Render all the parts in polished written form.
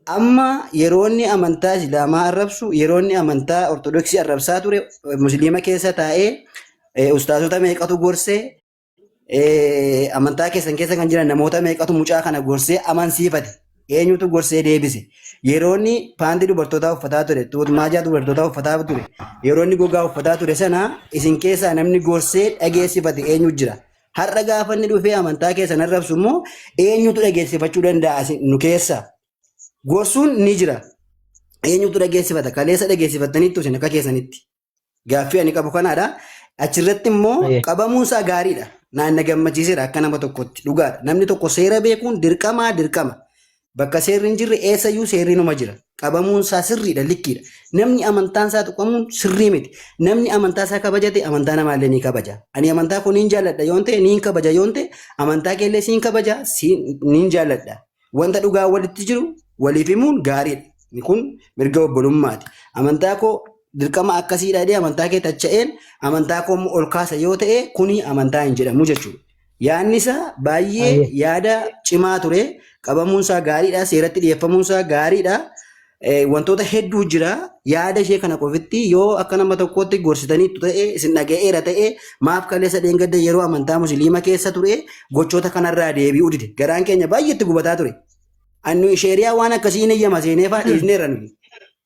Amma yeroonni amantaa Islaamaa arrabsu, yeroonni amantaa Ortodoksii arrabsaa ture, Musliima keessa taa'ee ustaazota meeqatu gorsee amantaa keessan keessa kan jiran namoota meeqatu mucaa kana gorsee amansiifate. Eenyutu gorsee deebise. Yeroonni paantii dubartootaa uffataa ture, tuutmaajaa dubartootaa uffataa ture, yeroonni gogaa uffataa ture sana isin keessaa namni gorsee dhageessifate eenyu jira? Har'a gaafa inni dhufee amantaa keessan arrabsu immoo eenyutu dhageessifachuu danda'a nu keessaa? Gorsuun ni jira. Eenyutu dhageessifata? Kaleessa dhageessifataniitu isin akka keessanitti. Gaaffii ani qabu kanaadha. Achirratti immoo qabamuunsaa gaariidha. Naan na gammachiiseera akka nama tokkotti dhugaadha. Namni tokko seera beekuun dirqama. Bakka seerri hin jirre eessayyuu seerri numa jira. Qabamuunsaa sirriidha, likkiidha. Namni amantaansaa tuqamuun sirrii miti. Namni amantaasaa kabajate amantaa namaallee ni kabaja. Ani amantaa kun niin jaalladha yoon ta'e niin kabaja yoon ta'e amantaa keellee siin kabaja niin jaalladha. Wanta dhugaa walitti jiru waliif himuun gaariidha. Kun mirga obbolummaati. Amantaa koo dirqama akkasiidha jedhee amantaa kee tacha'een amantaa koo ol kaasa yoo ta'e kuni amantaa hin jedhamu jechuudha. Yaadni isaa baay'ee yaada cimaa ture. Qabamuunsaa gaariidha. Seeratti dhiyeeffamuunsaa gaariidha. Wantoota hedduu jira. Yaada ishee kana qofitti yoo akka nama tokkotti gorsitaniitu ta'e isin dhaga'eera ta'e maaf kaleessa dheengadda yeroo amantaa musliima keessa ture gochoota kanarraa deebi'uu dide. Garaan keenya baay'eetti gubataa ture. Annu sheeriyaa waan akkasii hin eeyyama seenee fa'aa dhiisneerra nuyi.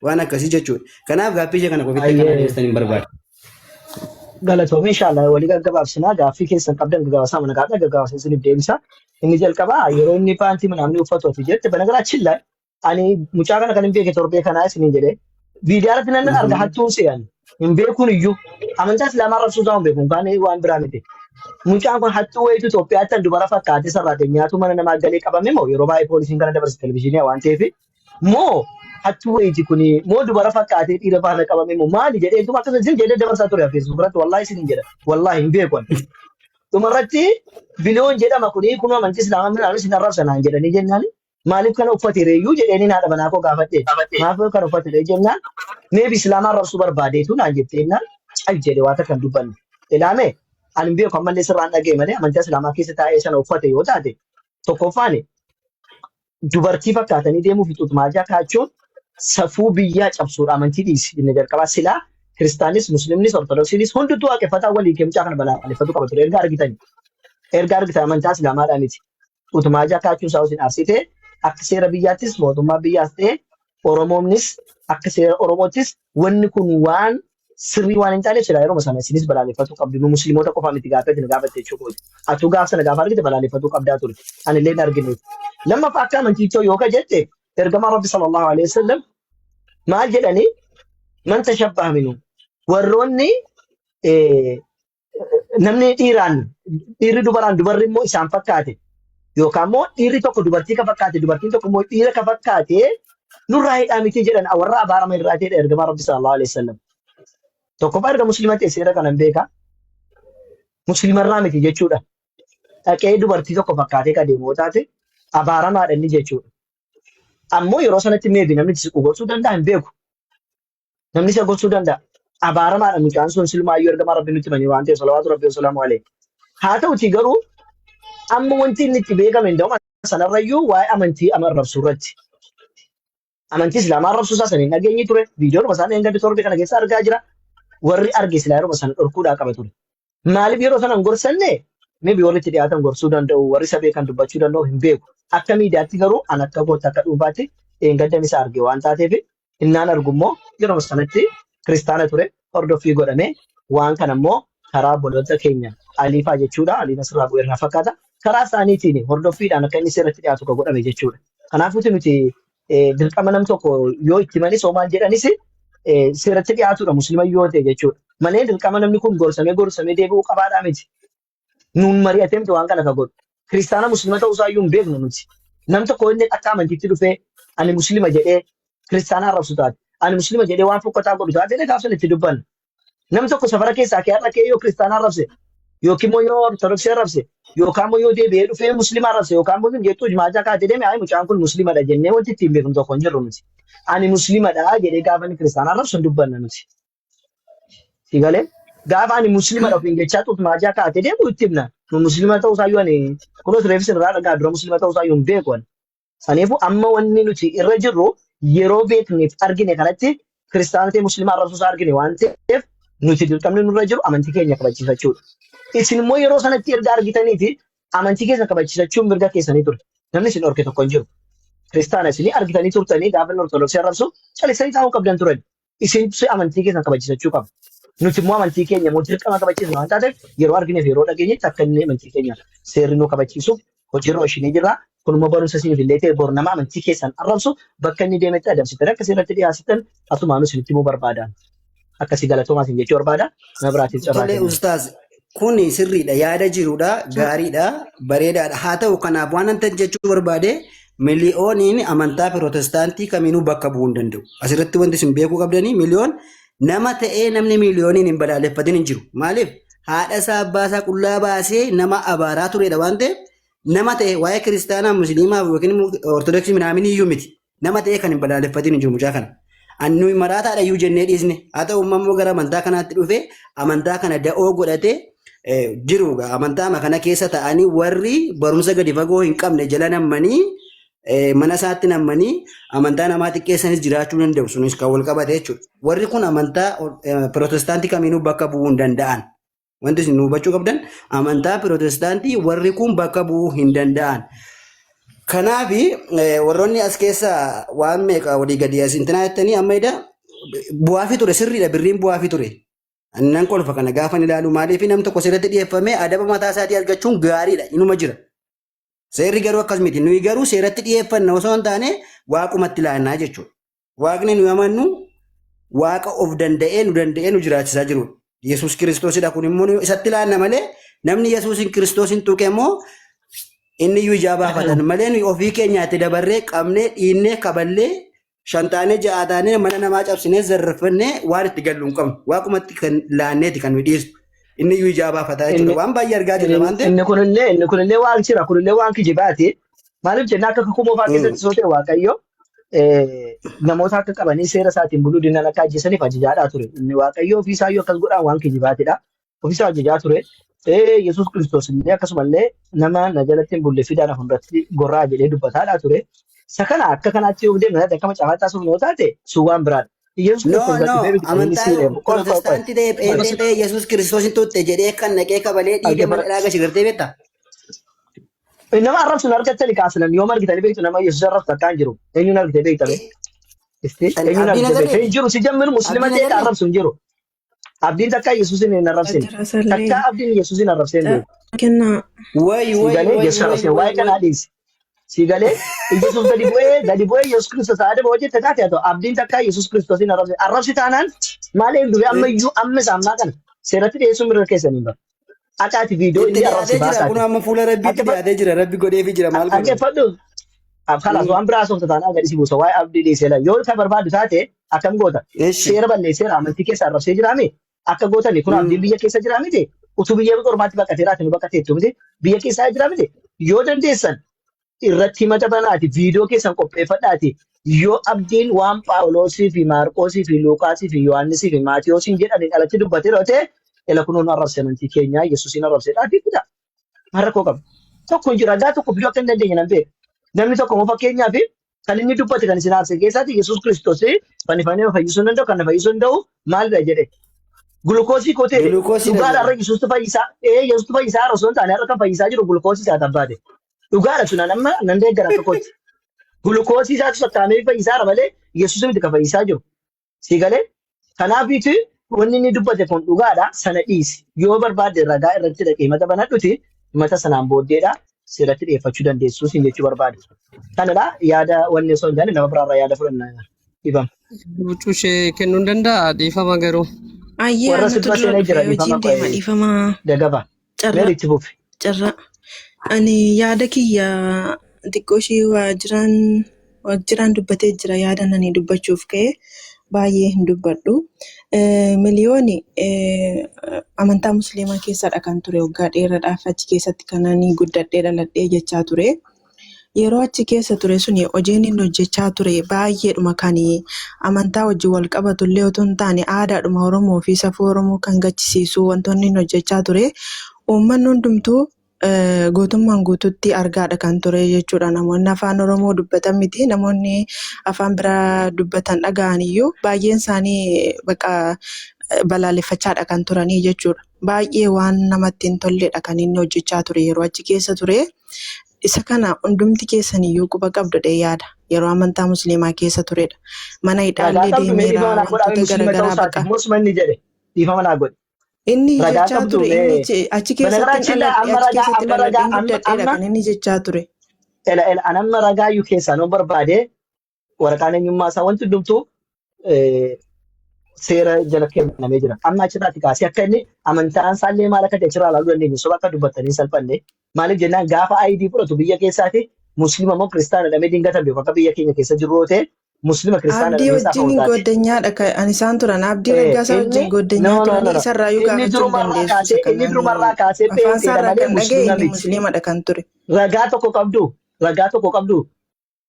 Waan akkasii jechuudha. Kanaaf gaaffii ishee kana qofitti kana dhiyeessan hin barbaadu. Galatoom inshallah walii gaggabaabsinaa gaaffii keessan qabdan gaggabaasaa mana kaadha gaggabaasa isiniif deebisa. Inni jalqabaa yeroo inni paantii namni uffatu ati jette banagaraachin laa ani mucaa kana kan hin beeke torbee kanaa isiniin jedhee viidiyaarratti nan arga hattuun se'an hin beekuun iyyuu amantaa islaamaa rabsuu isaa hin beekuun kaan waan biraa miti. Mucaan kun hattuu wayitu Itoophiyaatti dubara fakkaatee sarraate nyaatu mana namaa galee qabame moo yeroo baay'ee poolisiin kana dabarsa televizyiinii waan ta'eef moo hattuu wayiti kuni moo dubara fakkaatee dhiira faana qabame moo maali jedhee tuma akkasuma isin jedhee dabarsaa ture feesbuuk irratti wallaahi isin jedha wallaahi hin beeku. Dhumarratti biliyoon jedhama kuni kun amantii islaamaa minaan isin arrabsa naan jedhanii jennaan maaliif kana uffate reeyyuu jedheeni naadha banaa koo gaafadhe maaf kana uffate ree jennaan meebi islaamaa arrabsuu barbaadeetu naan jetteenaan cal jedhe waata kan dubbanne ilaame ani beeku ammallee sirraan dhagee malee amantaa islaamaa keessa taa'ee sana uffate yoo taate tokkoffaani dubartii fakkaatanii deemuuf tuutmaajaa kaachuun safuu biyyaa cabsuudha amantii dhiisi inni jalqabaa silaa kiristaanis muslimnis ortodoksiinis hundumtuu waaqeffataa walii keemchaa kana balaaleffatu qaba ture erga argitan amantaa islaamaadhaa miti tuutmaajaa kaachuu isaa isin arsite akka seera biyyaattis mootummaa biyyaas ta'e oromoomnis akka seera oromoottis wanni kun waan sirrii waan hin taaneef silaa yeroo sana isinis balaaleffatu qabdu nu musliimoota qofaa miti gaafatte jechuudha. Atu gaaf sana gaafa argite balaaleffatu qabdaa ture ani illee arginu. Lammaffaa akka amantiittoo yoo ka jette ergamaa rabbi sallallahu alaihi wasallam maal jedhanii man tashabbaha minhu warroonni namni dhiirri dubaraan dubarri immoo isaan fakkaate yookaan immoo dhiirri tokko dubartii ka fakkaate dubartiin tokko immoo dhiira ka fakkaate nurraa hidhaa miti jedhan warra abaarama irraa ta'edha ergamaa rabbi sallallahu alaihi wasallam. Tokkoffaa erga musliima ta'e seera kanan beeka musliimarraa miti jechuudha. Dhaqee dubartii tokko fakkaatee ka deemu taate abaaramaadha inni jechuudha. Ammoo yeroo sanatti meebi namni siqu gorsuu danda'a hin beeku. Namni isa gorsuu danda'a. Abaaramaadha mucaan sun silmaayyuu ergamaa rabbi nutti himanii waan ta'eef salawaatu rabbi wasalaamu alayhi. Haa ta'uti garuu amma wanti inni itti beekame hin ta'u sanarrayyuu waa'ee amantii arrabsuu irratti. Amantii islaamaa arrabsuu isaa saniin dhageenyi ture viidiyoon isaan eeggadde torbe kana keessa argaa jira. Warri arge silaa yeroo sana dhorkuudhaa qaba ture. Maaliif yeroo sana hin gorsanne meebi warri itti dhiyaatan gorsuu danda'u warri sabee kan dubbachuu danda'u hin beeku. Akka miidiyaatti garuu an akka goota akka dhuunfaatti eeggaddan isa arge waan taateef innaan argu immoo yeroo sanatti kiristaana ture hordoffii godhame waan kana immoo karaa obboloota keenya aliifaa jechuudha aliin asirraa bu'eerna fakkaata karaa isaaniitiin hordoffiidhaan akka inni seeratti dhiyaatu kan godhame jechuudha. Kanaafuuti nuti dirqama nam tokko yoo itti manis hoo maal jedhanis seeratti dhiyaatudha musliima yoo ta'e jechuudha. Malee dirqama namni kun gorsamee deebi'uu qabaadhaa miti. Nuun mari'atee miti waan kana ka godhu. Kiristaana musliima ta'uu isaa iyyuu hin beeknu nuti. Nam tokko inni akka amantiitti dhufee ani musliima jedhee kiristaana arrabsu taate. Ani musliima jedhee waan fokkataa godhu taate gaafsan itti dubbanna. Nam tokko safara keessaa kee har'a kee yoo kiristaana arrabse yookiin immoo yoo ortodoksii arrabse yookaan immoo yoo deebi'ee dhufee musliima arrabse yookaan immoo jettuu jimaachaa kaatee deeme ayi mucaan kun musliimadha jennee wanti ittiin beeknu tokko hin jirru nuti. Ani musliimadha jedhee gaafa inni kiristaana arrabsu hin dubbanna nuti. Sigalee gaafa ani musliimadha ofiin jechaa jimaachaa kaatee deemu itti himna. Musliima ta'uu isaa iyyuu ani kunis reefis irraa dhagaa dura musliima ta'uu isaa iyyuu hin beeku ani. Saniifuu amma wanni nuti irra jirru yeroo beekneef argine kanatti kiristaanota musliimaa arrabsuus argine waan ta'eef nuti dirqamni nurra jiru amantii keenya kabachiifachuudha. Isin immoo yeroo sanatti erga argitanii fi amantii keessa kabachiifachuun mirga keessanii ture. Namni isin dhorke tokko hin jiru. Kiristaana isin argitanii turtanii gaafa ortodoksii arrabsu calisanii taa'uu qabdan turan. Isin amantii keessan kabachiifachuu qabu. Nuti immoo amantii keenya immoo dirqama kabachiisna waan taateef yeroo argineef yeroo dhageenyetti akka inni amantii keenya seerri nu kabachiisuuf hojiirra ishinii jirra. Kunimmoo barumsa isiniif illee ta'e bor nama amantii keessan arrabsu bakka inni deemetti adamsitan akka seeratti dhiyaasitan asumaan isinitti himuu barbaadan. Akkasii galatoomaa isin jechuu barbaada. Nama biraatiin carraa Tolee kenna. ustaaz kuni sirriidha yaada jirudha gaariidha bareedaadha haa ta'u kanaaf waan anta jechuu barbaade miliyooniin amantaa pirootestaantii kamiinuu bakka bu'uu hin danda'u. Asirratti wanti isin beekuu qabdanii miliyoon nama ta'ee namni miliyooniin hin balaaleffatin hin jiru. Maaliif haadha isaa abbaa isaa qullaa baasee nama abaaraa turedha waan ta'eef nama ta'e waa'ee kiristaanaa musliimaa yookiin ortodoksii minaaminii iyyuu miti. Nama ta'e kan hin balaaleffatin hin jiru mucaa kana. Annu maraataadha iyyuu jennee dhiisne haa ta'u immoo gara amantaa kanaatti dhufe amantaa kana da'oo godhatee jiru amantaa kana keessa ta'anii warri barumsa gadi fagoo hin qabne jala nammanii mana isaatti nammanii amantaa namaa xiqqeessanis jiraachuu danda'u sunis kan wal qabate jechuudha. Warri kun amantaa pirootestaantii kamiinuu bakka bu'uu hin danda'an. Wanti isin hubachuu qabdan amantaa pirootestaantii warri kun bakka bu'uu hin danda'an. Kanaaf warroonni as keessa waan meeqa walii gadi as intinaa jettanii amma ida bu'aa fi ture sirriidha birriin bu'aa fi ture. Annan kolfa kana gaafa ilaalu maaliif namni tokko sirriitti dhiyeeffamee adaba mataa isaatii argachuun gaariidha inuma jira. Seerri garuu akkas miti nuyi garuu seeratti dhiyeeffanna osoo hin taane waaqumatti ilaannaa jechuudha. Waaqni nuyi amannu waaqa of danda'ee nu jiraachisaa jirudha. Yesuus kiristoosidha kun immoo isatti ilaanna malee namni Yesuusin kiristoosin tuqe immoo inni iyyuu ijaa baafatan malee nuyi ofii keenyaatti dabarree qabnee dhiinnee kaballee shantaanee ja'aataanee mana namaa cabsinee zarrafannee waan itti gallu hin qabnu waaqumatti kan laanneeti kan nuyi dhiyeessu. Inni iyyuu ijaa baafataa jechuudha. Waan baay'ee argaa jirra waan ta'eef. Inni kunillee waan jira kunillee waan kijibaati. Maaliif jennaa akka kakuu moofaa keessatti soo ta'e Waaqayyo namoota akka qabanii seera isaatiin buluu dinnan akka ajjeesaniif ajajaadhaa ture. Inni Waaqayyo ofiisaa iyyuu akkas godhaan waan kijibaatidha. Ofiisaa ajajaa ture. Yesuus Kiristoos illee akkasumallee nama na jalatti hin bulle fidaan hundaatti gorraa jedhee dubbataadhaa ture. Isa kana akka kanaatti yoo deemne akka macaafaatti taasisuuf yoo taate sun waan biraadha. No, amantaa pirootestaantii ta'e pheenxee ta'e Yesuus kiristoosin tutte jedhee kan naqee kabalee dhiiga mana dhaaga shigartee beektaa? Nama arrabsuun argattani kaasilan yoo margitanii beektu nama Yesuus arrabsu akka hin jiru. Eenyuun argitee beektame? Eenyuun argitee beektu? Hin jiru si jammiru muslima ta'e arrabsu hin jiru. Abdiin takka Yesuusin hin arrabsine. Takka abdiin Yesuusin arrabsee hin jiru. Sigalee Yesuus arrabsee waa'ee kanaa dhiisi. Sigalee Yesuus gadi bu'ee Yesuus Kiristoos adaba hojjette taate haa ta'u abdiin takka Yesuus Kiristoosin arrabsi taanaan maaliif du'e amma iyyuu amma isaammaa kana seeratti dhiyeessuun mirga keessanii bara. Akaati viidiyoo inni arrabsi baasaa. Kun amma fuula rabbiitti dhiyaatee jira rabbi godheefi jira maal godhe. Dhaggeeffadhu. Kalaas waan biraa soofta taanaa gadi si buusa waa'ee abdii dhiyeessee yoo kan barbaadu taate akkam goota. Seera balleesseera amantii keessa arrabsee jiraame akka gootani kun abdiin biyya keessa jiraamite utuu biyya ormaatti baqateeraati nu baqateettu miti biyya keessa jiraamite yoo dandeessan irratti himata banaati viidiyoo keessan qopheeffadhaati yoo abdiin waan Phaawulosii fi Maarqoosii fi Luuqaasii fi Yohaannisii fi Maatiyoosiin jedhanii alatti dubbatee dhoote ela kunuun arrabse amantii keenya Yesuusin arrabseedha fida har'a koo qabu tokko jira gaa tokko biyya akka hin dandeenye nan beeka namni tokko moo fakkeenyaaf kan inni dubbate kan isin aarse keessaati Yesuus Kiristoos fannifamee fayyisuu danda'u kan fayyisuu danda'u maalidha jedhe gulukoosii kootee dhugaadha har'a Yesuustu fayyisaa har'a osoo hin taane har'a kan fayyisaa jiru gulukoosii isaa tabbaate. Dhugaadha sunaan amma nan deeggara tokkotti. Gulukoosii isaatu sattaamee fayyisaara malee Yesuus miti kan fayyisaa jiru. Sigalee kanaafiitu wanni inni dubbate kun dhugaadha sana dhiisi. Yoo barbaadde ragaa irratti dhaqee himata banadhuti himata sanaan booddeedha seeratti dhiyeeffachuu dandeessu sin jechuu barbaade. Kanadha yaada wanni osoo hin taane nama biraarraa yaada fudhannaa dhibama. Bucuu ishee kennuu hin danda'a dhiifama garuu. Warra sirba seenaa jira dhiifama dagaba. Meel itti buufi. Carraa. Ani yaada kiyya xiqqoo ishee waajjiraan dubbatee jira yaada nani dubbachuuf ka'e baay'ee hin dubbadhu. Miliyooni amantaa musliimaa keessadha kan ture waggaa dheeraadhaaf achi keessatti kan ani guddadhee dhaladhee jechaa ture. Yeroo achi keessa ture suni hojiin inni hojjechaa ture baay'eedhuma kan amantaa wajjin wal qabatu illee otoo hin taane aadaadhuma Oromoo fi safuu Oromoo kan gachisiisu wantoonni inni hojjechaa ture. Uummanni hundumtuu guutummaan guututti argaadha kan ture jechuudha. Namoonni afaan Oromoo dubbatan miti. Namoonni afaan biraa dubbatan dhaga'an iyyuu baay'een isaanii balaaleffachaadha kan turanii jechuudha. Baay'ee waan namatti hin tolledha kan inni hojjechaa ture yeroo achi keessa ture. Isa kana hundumti keessan iyyuu quba qabdudha yaada. Yeroo amantaa musliimaa keessa turedha. Mana hidhaallee deemeera wantoota garaagaraa baqa. Musliimni jedhe dhiifama naa godhe. Inni Ragaa jechaa qabdu, ture achi keessatti dhaladheen guddadheedha kan inni jechaa ture. Anamma ragaa iyyuu keessaa noo barbaade waraqaan eenyummaa isaa wanti hundumtuu seera jala kennamee jira. Amma achirraatti kaasee akka inni amantaan isaallee maal akka ta'e achirraa ilaaluu dandeenya. Soba akka dubbatanii salphanne. Maaliif jennaan gaafa ID fudhatu biyya keessaati musliima moo kiristaana dhamee dingatan beeku akka biyya keenya keessa jirru yoo ta'e musliima kiristaana Abdii dhamee isaa wajjin fa'aa goddanyaadha kan isaan turan. Abdii Raggaasaa wajjin goddanyaa turanii isarraa yoo gaafachuu dandeessu. Inni durumarraa kaasee Afaan isaarraa malee kan dhaga'e inni musliima musliimadha kan ture. ragaa tokko qabdu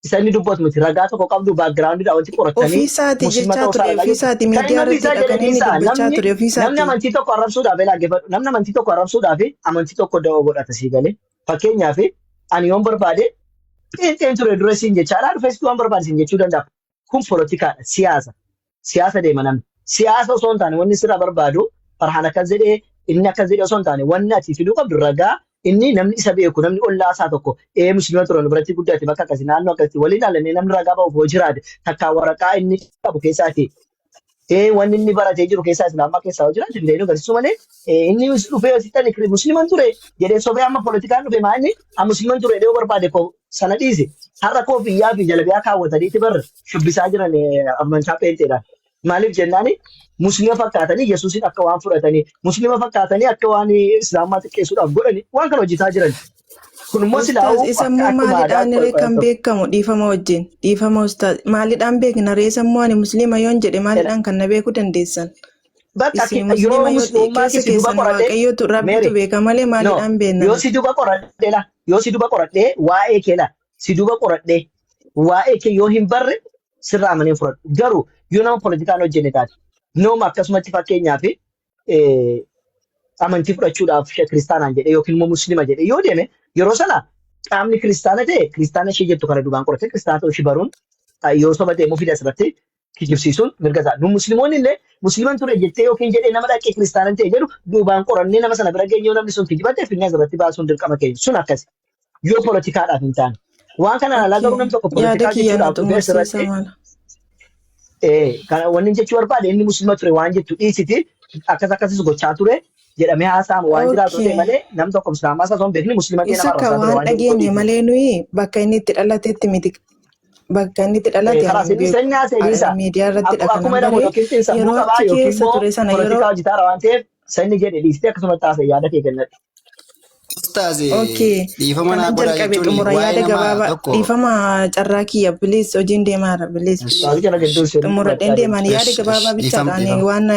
isa inni dubbatu miti ragaa tokko qabdu baakgiraawundiidha wanti qoratanii Ofiisaati jechaa ture. Ofiisaati miidiyaa irratti kan inni dubbachaa ture. namni Ofiisaati. amantii tokko arrabsuudhaaf laaggeeffadhu namni amantii tokko arrabsuudhaaf amantii tokko da'oo godhata sii galee fakkeenyaaf ani yoon barbaade xiinxeen ture dura siin jechaadha dhufeessitu waan barbaade siin jechuu danda'a kun poolotikaadha siyaasa deema namni siyaasa osoo hin taane wanni sirraa barbaadu farhaan akkas jedhee inni akkas jedhee osoo hin taane wanni ati fiduu qabdu ragaa inni namni isa beeku namni ollaa isaa tokko musliima turan biratti guddaate bakka akkasii naannoo akkasii waliin ilaalanii namni ragaa ba'uuf hoo jiraate takkaa waraqaa inni qabu keessaati wanni inni baratee jiru keessaa islaamaa keessaa hoo jiraate illee agarsiisu malee inni dhufee asitti musliiman ture jedhee sobee amma poolitikaan dhufe maa inni musliiman ture jedhee barbaade koo sana dhiise har'a koo biyyaa fi jalabiyaa kaawwataniiti barra shubbisaa jiran amantaa peenteedhaan maaliif jennaani musliima fakkaatanii yesuusin akka waan fudhatanii musliima fakkaatanii akka waan islaamaa xiqqeessuudhaaf godhani waan kana hojjetaa jiran. Kun immoo silaa'uu Ustaaz isammoo maalidhaan ree kan beekamu dhiifama wajjin dhiifama ustaaz maalidhaan beekna ree sammuu ani musliima yoon jedhe maalidhaan kan na beekuu dandeessan. bakka Isin yeroo musliima yoo musliimummaa keessa si duba keessan qoradhee waaqayyootu rabbitu beeka malee no maalidhaan beekna. yoo si duba qoradhee waa'ee kee la si duba qoradhee waa'ee kee yoo hin barre sirraa amanee fudhadhu garuu yoo nama poolitikaan hojjenne taate nooma akkasumatti fakkeenyaaf amantii fudhachuudhaaf kiristaanaan jedhe yookiin immoo musliima jedhe yoo deeme yeroo sana qaamni kiristaana ta'e kiristaana ishee jettu kana dubaan qorate kiristaana ta'uu ishee baruun yoo soba ta'e mufida asirratti kijibsiisuun mirga isaa. Nu musliimoonni illee musliiman ture jettee yookiin jedhee nama dhaqee kiristaana ta'e jedhu dubaan qorannee nama sana bira geenyee namni sun kijibatee finne asirratti baasuun dirqama keenya sun akkasi yoo poolitikaadhaaf hin taane. Waan kana alaa garuu namni tokko Yaada poolitikaa kiyya na jechuudhaaf dhufee xumursiisa asirratti maala. kana wanni jechuu barbaade inni musliima ture waan jettu dhiisiti akkasis gochaa ture jedhamee haasa'amu waan jiraatu ta'e malee nam tokko islaamaa isaa osoo hin beekne musliima ta'e Isa nama kan arrabsaa ture waan waan jedhu dhageenye godhiitu. malee nuyi bakka inni itti dhalatetti miti. Bakka inni itti dhalate Karaa ani seenii beeku. seenyaa Miidiyaa irratti akkuma kanan jedhamu baree yookiin xiinsammuu yeroo qabaa achi yookiin keessa immoo ture sana yeroo poolitikaa hojjetaara waan ta'eef sanni jedhe dhiistee akkasumatti haasa'e yaada kee kennadhu. Ustaazi Okay. dhiifama naa Kanan godhaa jalqabe jechuun xumura waa'ee yaada nama gabaabaa tokko dhiifama carraa kiyya bilis hojiin deemaara bilis. Waaqni jala gidduu ishee Xumuradheen deeman yaada gabaabaa dhiifama bichaadhaan waan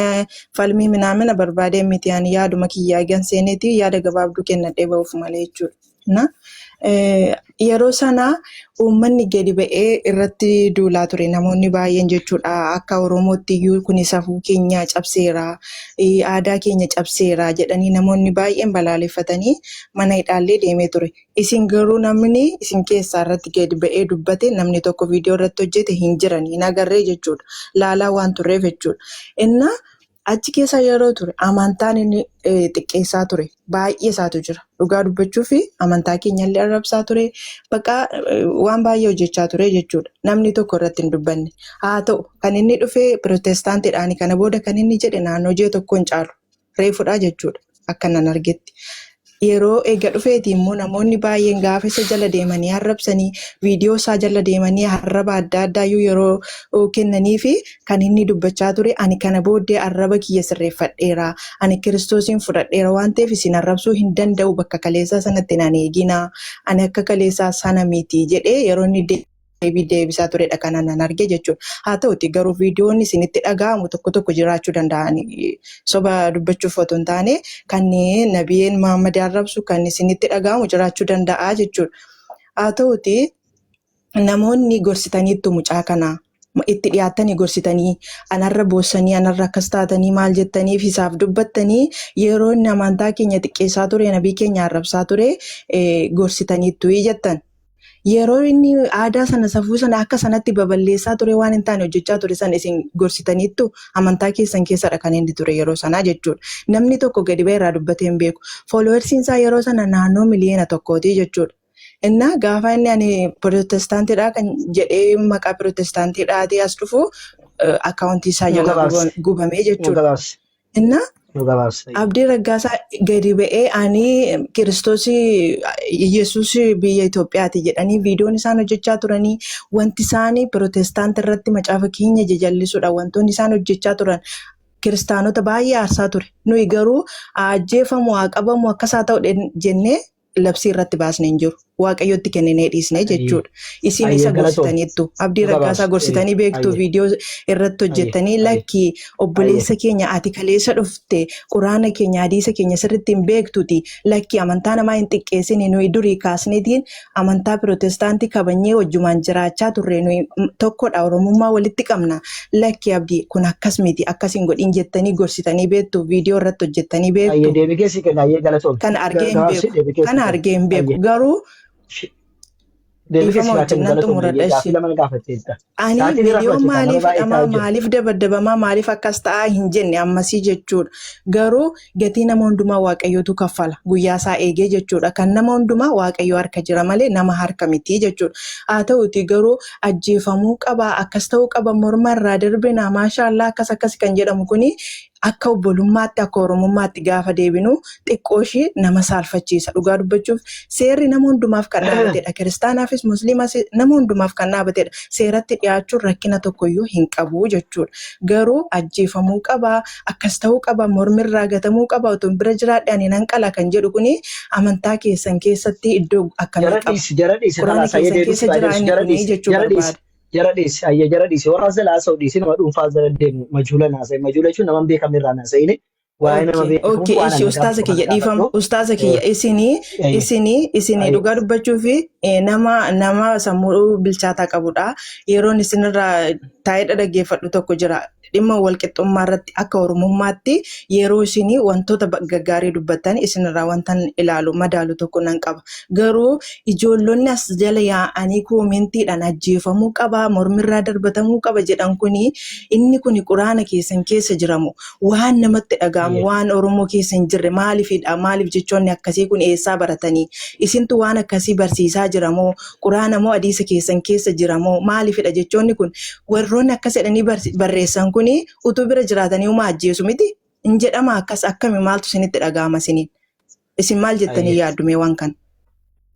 falmii minaamina barbaadee miti ani yaaduma kiyyaa gan seeneeti yaada gabaabduu kennadhee ba'uuf malee jechuudha. Na yeroo sana uummanni gadi ba'ee irratti duulaa ture namoonni baay'een jechuudha akka Oromootti iyyuu kuni safuu keenya cabseera aadaa keenya cabseera jedhanii namoonni baay'een balaaleffatanii mana hidhaallee deemee ture. Isin garuu namni isin keessaa irratti gadi ba'ee dubbate namni tokko viidiyoo irratti hojjete hin jiran hin agarree jechuudha. Laalaa waan turreef jechuudha. Inna achi keessa yeroo ture amantaan inni xiqqeessaa ture baay'ee isaatu jira. Dhugaa dubbachuu fi amantaa keenya illee arrabsaa ture. Bakka waan baay'ee hojjechaa ture jechuudha. Namni tokko irratti hin dubbanne. Haa ta'u kan inni dhufe pirootestaantiidhaani kana booda kan inni jedhe naannoo ji'a tokko hin caalu. Reefudha jechuudha akka nan argetti. Yeroo eega dhufeeti immoo namoonni baay'een gaafa isa jala deemanii arrabsanii viidiyoo isaa jala deemanii arraba adda addaayyuu yeroo kennanii fi kan inni dubbachaa ture ani kana booddee arraba kiyya sirreeffadheera ani kiristoosiin fudhadheera waan ta'eef isin arrabsuu hin danda'u bakka kaleessaa sanatti naan eeginaa ani akka kaleessaa sana miti jedhee yeroo inni deebisaa turedha kanan nan arge jechuudha. Haa ta'uti garuu viidiyoon isinitti dhaga'amu tokko tokko jiraachuu danda'an soba dubbachuuf otoo hin taane kanneen nabiyyeen Muhammad arrabsu kan isinitti dhaga'amu jiraachuu danda'a jechuudha. Haa ta'uti namoonni gorsitaniittu mucaa kana itti dhiyaatanii gorsitanii anarra boossanii anarra akkas taatanii maal jettaniif isaaf dubbattanii yeroo inni amantaa keenya xiqqeessaa ture nabii keenya arrabsaa ture gorsitaniittu jettan. Yeroo inni aadaa sana safuu sana akka sanatti babal'eessaa ture waan hin taane hojjechaa ture sana isin gorsitaniittu amantaa keessan keessadha kan inni ture yeroo sanaa jechuudha. Namni tokko gadi ba'e irraa dubbatee hin beeku. Fooloowersiin isaa yeroo sana naannoo miliyoona tokkooti jechuudha. Inna gaafa inni ani pirootestaantiidha kan jedhee maqaa pirootestaantiidhaatii as dhufu akkaawuntii isaa jala gubamee jechuudha. Inna Abdii Raggaasaa gadi ba'ee ani Kiristoos Yesuus biyya Itoophiyaati jedhanii viidiyoon isaan hojjechaa turanii wanti isaanii pirootestaanti irratti macaafa keenya jajallisuudha. Wantoonni isaan hojjechaa turan kiristaanota baay'ee aarsaa ture. Nuyi garuu ajjeefamu haa qabamu akkasaa ta'u jennee labsii irratti baasnee hin jiru. Waaqayyotti kenninee dhiisnee jechuudha. Isin isa gorsitaniittu. Abdii Raggaasaa gorsitanii beektu viidiyoo irratti hojjettanii lakkii obboleessa keenya ati kaleessa dhufte quraana keenya hadiisa keenya sirriitti hin beektuti. Lakkii amantaa namaa hin xiqqeessine nuyi durii kaasneetiin amantaa pirootestaantii kabanyee wajjumaan jiraachaa turre nuyi tokkodha oromummaa walitti qabna. Lakkii abdii kun akkas miti akkas hin godhin jettanii gorsitanii beektu viidiyoo irratti hojjettanii beektu. Kan argee hin beeku garuu dhiifama hojjennan xumuradha. Ani viidiyoo maaliif dabadabamaa maaliif akkas ta'aa hin jenne ammasii jechuudha. Garuu gatii nama hundumaa waaqayyootu kaffala guyyaa isaa eegee jechuudha. Kan nama hundumaa waaqayyoo harka jira malee nama harka miti jechuudha. Haa ta'uti garuu ajjeefamuu qaba akkas ta'uu qaba morma irraa darbina maashaallah akkas kan jedhamu kuni akka obbolummaatti akka oromummaatti gaafa deebinu xiqqooshii nama saalfachiisa. Dhugaa dubbachuuf seerri nama hundumaaf kan dhaabatedha. Kiristaanaafis musliimas nama hundumaaf kan dhaabatedha. Seeratti dhiyaachuun rakkina tokkoyyuu hin qabu jechuudha. Garuu ajjeefamuu qaba akkas ta'uu qaba mormirraa gatamuu qaba otoo bira jiraadhaan hin qala kan jedhu kuni amantaa keessan keessatti iddoo akkamii qaba. Quraana keessan keessa jiraanii jechuu barbaada. Jaradis warra zalaa Saudis nama dhuunfaa zala deemu majhula naasa'e majhula jechuun nama beekamu irraa naasa'ine waa'ee nama beekamu. Okay, ishi ustaaza kiyya dhiifama ustaaza kiyya isinii dhugaa dubbachuu fi nama sammuu bilchaataa qabudha. Yeroon isinirraa taa'ee dhaggeeffadhu tokko jira. Dhimma walqixxummaa irratti akka oromummaatti yeroo isinii wantoota gaggaarii dubbattan isinirraa wantan ilaalu madaalu tokko nan qaba. Garuu ijoollonni as jala yaa'anii koomentiidhaan ajjeefamuu qaba mormirraa darbatamuu qaba jedhan kuni inni kuni quraana keessan keessa jiramu waan namatti dhagaamu waan oromoo keessa hin jirre maaliif jechoonni akkasii kun eessaa baratanii isintu waan akkasii barsiisaa jiramoo quraana moo hadiisa keessan keessa jiramoo maaliifidha jechoonni kun warroonni akkas jedhanii barreessan kuni utuu bira jiraatanii uma ajjeesu miti hin jedhama akkas akkami maaltu isinitti dhagaama isiniin isin maal jettanii yaaddume waan kan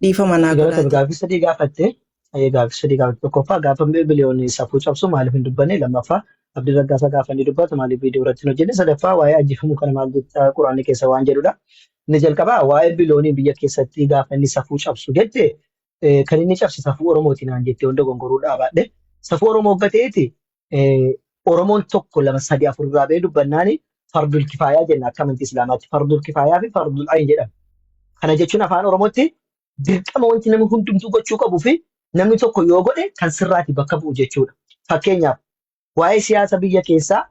dhiifama naa godhaati. Gaaffii sadii gaafatte tokkoffaa gaafa biliyoonni safuu cabsu maaliif hin dubbanne lammaffaa Abdii Raggaasaa gaafa inni dubbatu maaliif viidiyoo irratti hin hojjenne sadaffaa waa'ee ajjeefamuu kana maal jetta quraana keessa waan jedhudha. Inni jalqabaa waa'ee biliyoonii biyya keessatti gaafa inni safuu cabsu jette kan inni cabse safuu Oromootiin aan jettee hunda gongoruu dhaabaadhe safuu Oromoo gateeti Oromoon tokko lama sadii afur irraa ba'ee dubbannaani fardul kifaayaa jenna akka amantii Islaamaatti fardul kifaayaa fi fardul ayin jedhama. Kana jechuun afaan Oromootti dirqama wanti namni hundumtuu gochuu qabuu fi namni tokko yoo godhe kan sirraati bakka bu'u jechuudha. Fakkeenyaaf waa'ee siyaasa biyya keessaa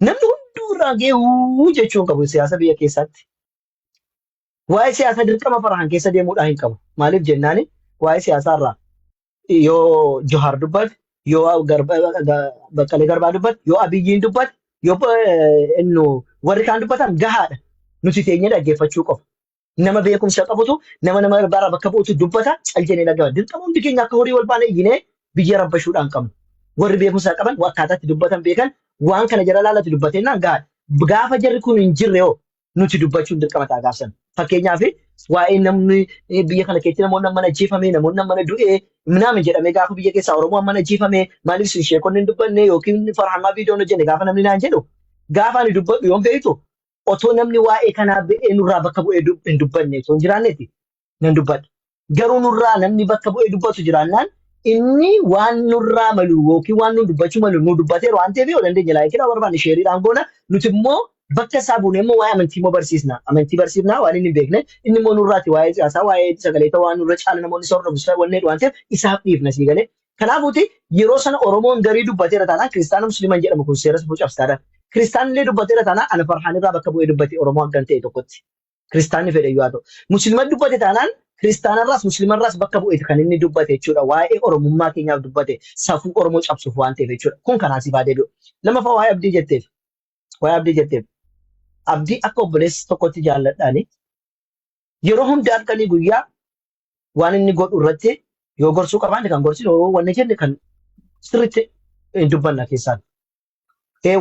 namni hunduu irraa gahuu jechuun qabu siyaasa biyya keessatti. Waa'ee siyaasa dirqama farahan keessa deemuudhaan hin qabu. Maaliif jennaani waa'ee siyaasaarraa yoo Johaar dubbate yoo Baqqalee Garbaa dubbate yoo Abiyyiin dubbate yoo warri kaan dubbatan gahaadha. Nuti teenyee dhaggeeffachuu qofa. Nama beekumsa qabutu nama bara bakka bu'utu dubbata caljenee dhaggeeffa. Dirqama hundi keenya akka horii wal baana iyyinee biyya rabbashuudhaan qabnu. Warri beekumsa qaban akkaataatti dubbatan beekan waan kana jara laalatti dubbatennaan gahaadha. Gaafa jarri kun hin jirre yoo nuti dubbachuun dirqama ta'a gaafsan. Fakkeenyaaf waa'ee namni biyya kana keessatti namoonni mana ajjeefame namoonni mana du'e minaamin jedhamee gaafa biyya keessaa Oromoo mana ajjeefame maaliif sheekonni hin dubbanne yookiin farhamaa viidiyoon hojjenne gaafa namni naan jedhu gaafa ani dubbadhu yoon beektu otoo namni waa'ee kanaa ba'ee nurraa bakka bu'ee hin dubbanne osoo hin jiraanneeti nan dubbadha. Garuu nurraa namni bakka bu'ee dubbatu jiraannaan inni waan nurraa malu yookiin waan nu dubbachuu malu nu dubbateeru waan ta'eef yoo dandeenya laayikidhaa barbaanne sheeriidhaan goona nuti immoo bakka isaa buune immoo waa'ee amantii immoo barsiisna. Amantii barsiifnaa waan inni hin beekne inni immoo nurraati waa'ee siyaasaa waa'ee sagaleeta waan nurra caala namoonni isa hordofu wanneen waan ta'eef isaaf dhiifna sii galee Kanaafuuti yeroo sana Oromoon garii dubbateera taanaan kiristaana musliiman jedhamu kun seera safuu cabsaadhaan. Kiristaanillee dubbateera taanaan ana farhaan irraa bakka bu'ee dubbate Oromoo haggan ta'e tokkotti. Kiristaanni fedhe yoo ta'u. Musliiman dubbate taanaan kiristaanarraas musliimarraas bakka bu'eeti kan inni dubbate jechuudha. Waa'ee Oromummaa keenyaaf dubbate safuu Oromoo cabsuuf waan ta'eef jechuudha. Kun kanaas ifaa deebi'u. Lammaffaa waa'ee abdii jetteef. Waa'ee abdii jetteef. Abdii akka obboleessa tokkotti jaalladhaani. Yeroo hunda halkanii guyyaa waan inni godhu irratti yoo gorsuu qabaanne kan gorsinu wanni jenne kan sirriitti dubbanna keessaan.